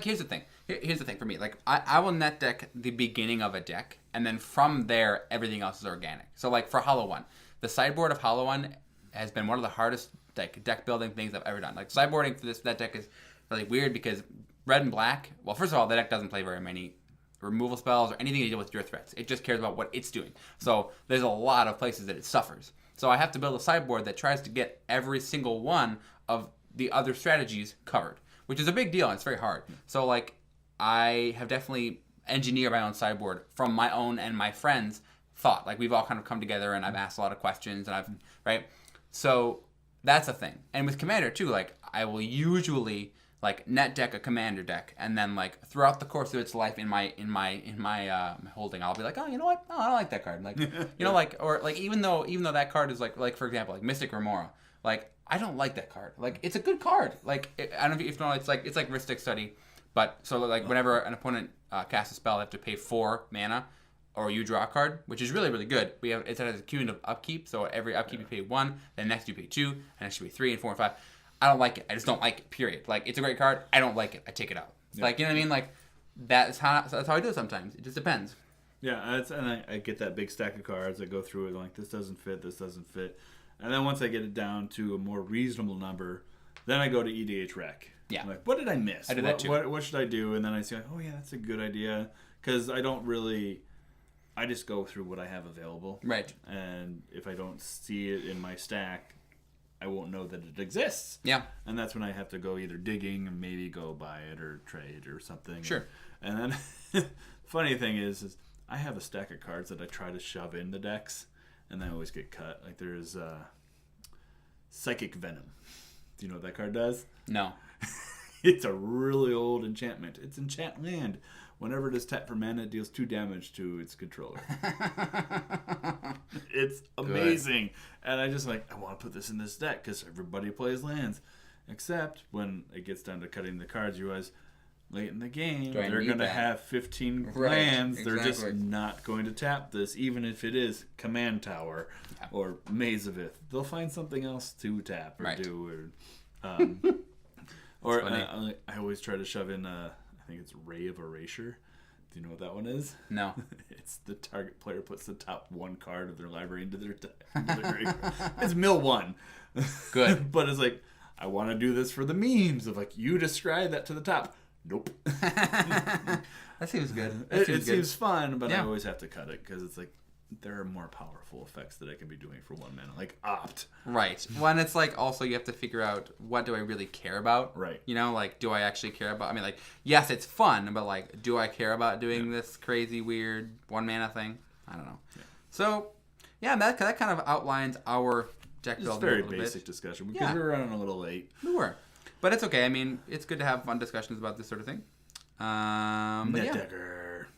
here's the thing. Here's the thing for me. I will net deck the beginning of a deck, and then from there everything else is organic. So for Hollow One, the sideboard of Hollow One has been one of the hardest deck building things I've ever done. Sideboarding for that deck is really weird because red and black. Well, first of all, the deck doesn't play very many removal spells or anything to deal with your threats. It just cares about what it's doing. So there's a lot of places that it suffers. So I have to build a sideboard that tries to get every single one of the other strategies covered, which is a big deal, and it's very hard. So, like, I have definitely engineered my own sideboard from my own and my friends' thought. Like, we've all kind of come together, and I've asked a lot of questions, and right? So, that's a thing. And with Commander, too, like, I will usually, like, net deck a Commander deck, and then, like, throughout the course of its life in my holding, I'll be like, oh, you know what? Oh, I don't like that card. Like, you know, like, or, like, even though that card is, like, for example, like, Mystic Remora, like, I don't like that card. Like, it's a good card. Like, I don't know if you know, it's like Rhystic Study, but so like whenever an opponent casts a spell, they have to pay 4 mana, or you draw a card, which is really, really good. It has a cumulative upkeep, so every upkeep you pay 1, then next you pay 2, and next you pay 3 and 4 and 5. I don't like it. I just don't like it. Period. Like, it's a great card. I don't like it. I take it out. Yeah. Like, you know what I mean? Like, that's how I do it sometimes. It just depends. Yeah, and I get that big stack of cards. I go through it like, this doesn't fit, this doesn't fit. And then once I get it down to a more reasonable number, then I go to EDH Rec. Yeah. I'm like, what did I miss? I did that too. What should I do? And then I see, like, oh yeah, that's a good idea. Because I just go through what I have available. Right. And if I don't see it in my stack, I won't know that it exists. Yeah. And that's when I have to go either digging and maybe go buy it or trade or something. Sure. And then funny thing is I have a stack of cards that I try to shove in the decks, and they always get cut. Like, there's Psychic Venom. Do you know what that card does? No. It's a really old enchantment. It's enchant land. Whenever it is tapped for mana, it deals 2 damage to its controller. It's amazing. Good. And I just I want to put this in this deck because everybody plays lands. Except when it gets down to cutting the cards, you realize late in the game, they're going to have 15 lands. Exactly. They're just not going to tap this, even if it is Command Tower or Maze of Ith. They'll find something else to tap or do. Or I always try to shove in, I think it's Ray of Erasure. Do you know what that one is? No. It's the target player puts the top 1 card of their library into their graveyard. It's mill 1. Good. But it's like, I want to do this for the memes of you describe that to the top. Nope. That seems good. It seems fun, but I always have to cut it because it's there are more powerful effects that I can be doing for 1 mana, like Opt. Right. Well, and it's also you have to figure out, what do I really care about? Right. You know, do I actually care about? I mean, yes, it's fun, but do I care about doing this crazy, weird 1 mana thing? I don't know. Yeah. So, yeah, that kind of outlines our deck building. It's very basic discussion because we were running a little late. We were. But it's okay. I mean, it's good to have fun discussions about this sort of thing. Net decker.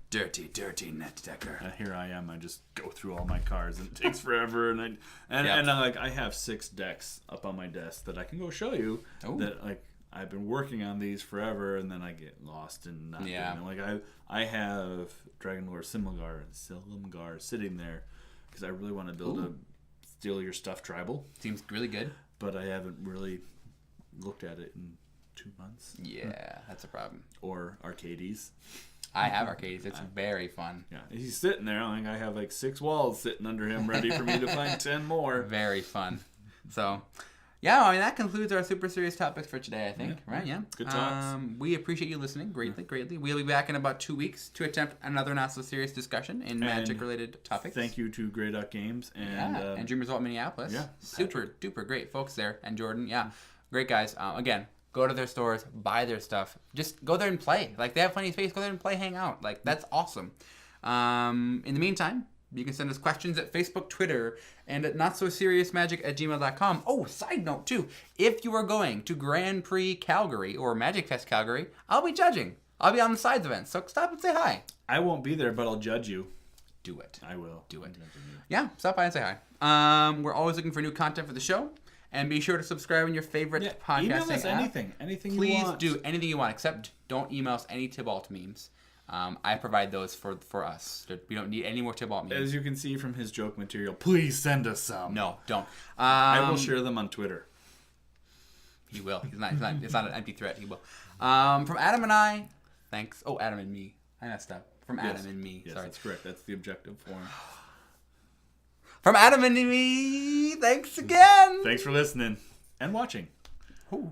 Dirty net decker. Here I am. I just go through all my cards, and it takes forever. And I have 6 decks up on my desk that I can go show you. Ooh. That I've been working on these forever, and then I get lost and not doing it. I have Dragonlord Silumgar sitting there because I really want to build a Steal Your Stuff tribal. Seems really good. But I haven't really looked at it in 2 months. Yeah, that's a problem. Or Arcades. I have Arcades. It's very fun. Yeah, he's sitting there. I have 6 walls sitting under him ready for me to find 10 more. Very fun. So, yeah, I mean, that concludes our super serious topics for today, I think. Yeah. Right, yeah. Good talks. We appreciate you listening greatly. We'll be back in about 2 weeks to attempt another not so serious discussion in Magic-related topics. Thank you to Grey Duck Games and Dream Result Minneapolis. Yeah. Super duper great folks there. And Jordan, great guys. Again, go to their stores, buy their stuff. Just go there and play. They have plenty of space. Go there and play, hang out. That's awesome. In the meantime, you can send us questions at Facebook, Twitter, and at notsoseriousmagic@gmail.com. Oh, side note, too. If you are going to Grand Prix Calgary or Magic Fest Calgary, I'll be judging. I'll be on the sides event, so stop and say hi. I won't be there, but I'll judge you. Do it. I will. Do it. Yeah, stop by and say hi. We're always looking for new content for the show. And be sure to subscribe in your favorite podcasting email us app. Anything Please you want. Please do anything you want, except don't email us any Tybalt memes. I provide those for us. We don't need any more Tybalt memes. As you can see from his joke material, please send us some. No, don't. I will share them on Twitter. He will. It's not an empty threat. He will. From Adam and I, thanks. Oh, Adam and me. I messed up. From Adam and me. Yes, sorry. That's correct. That's the objective form. From Adam and me, thanks again. Thanks for listening and watching. Ooh.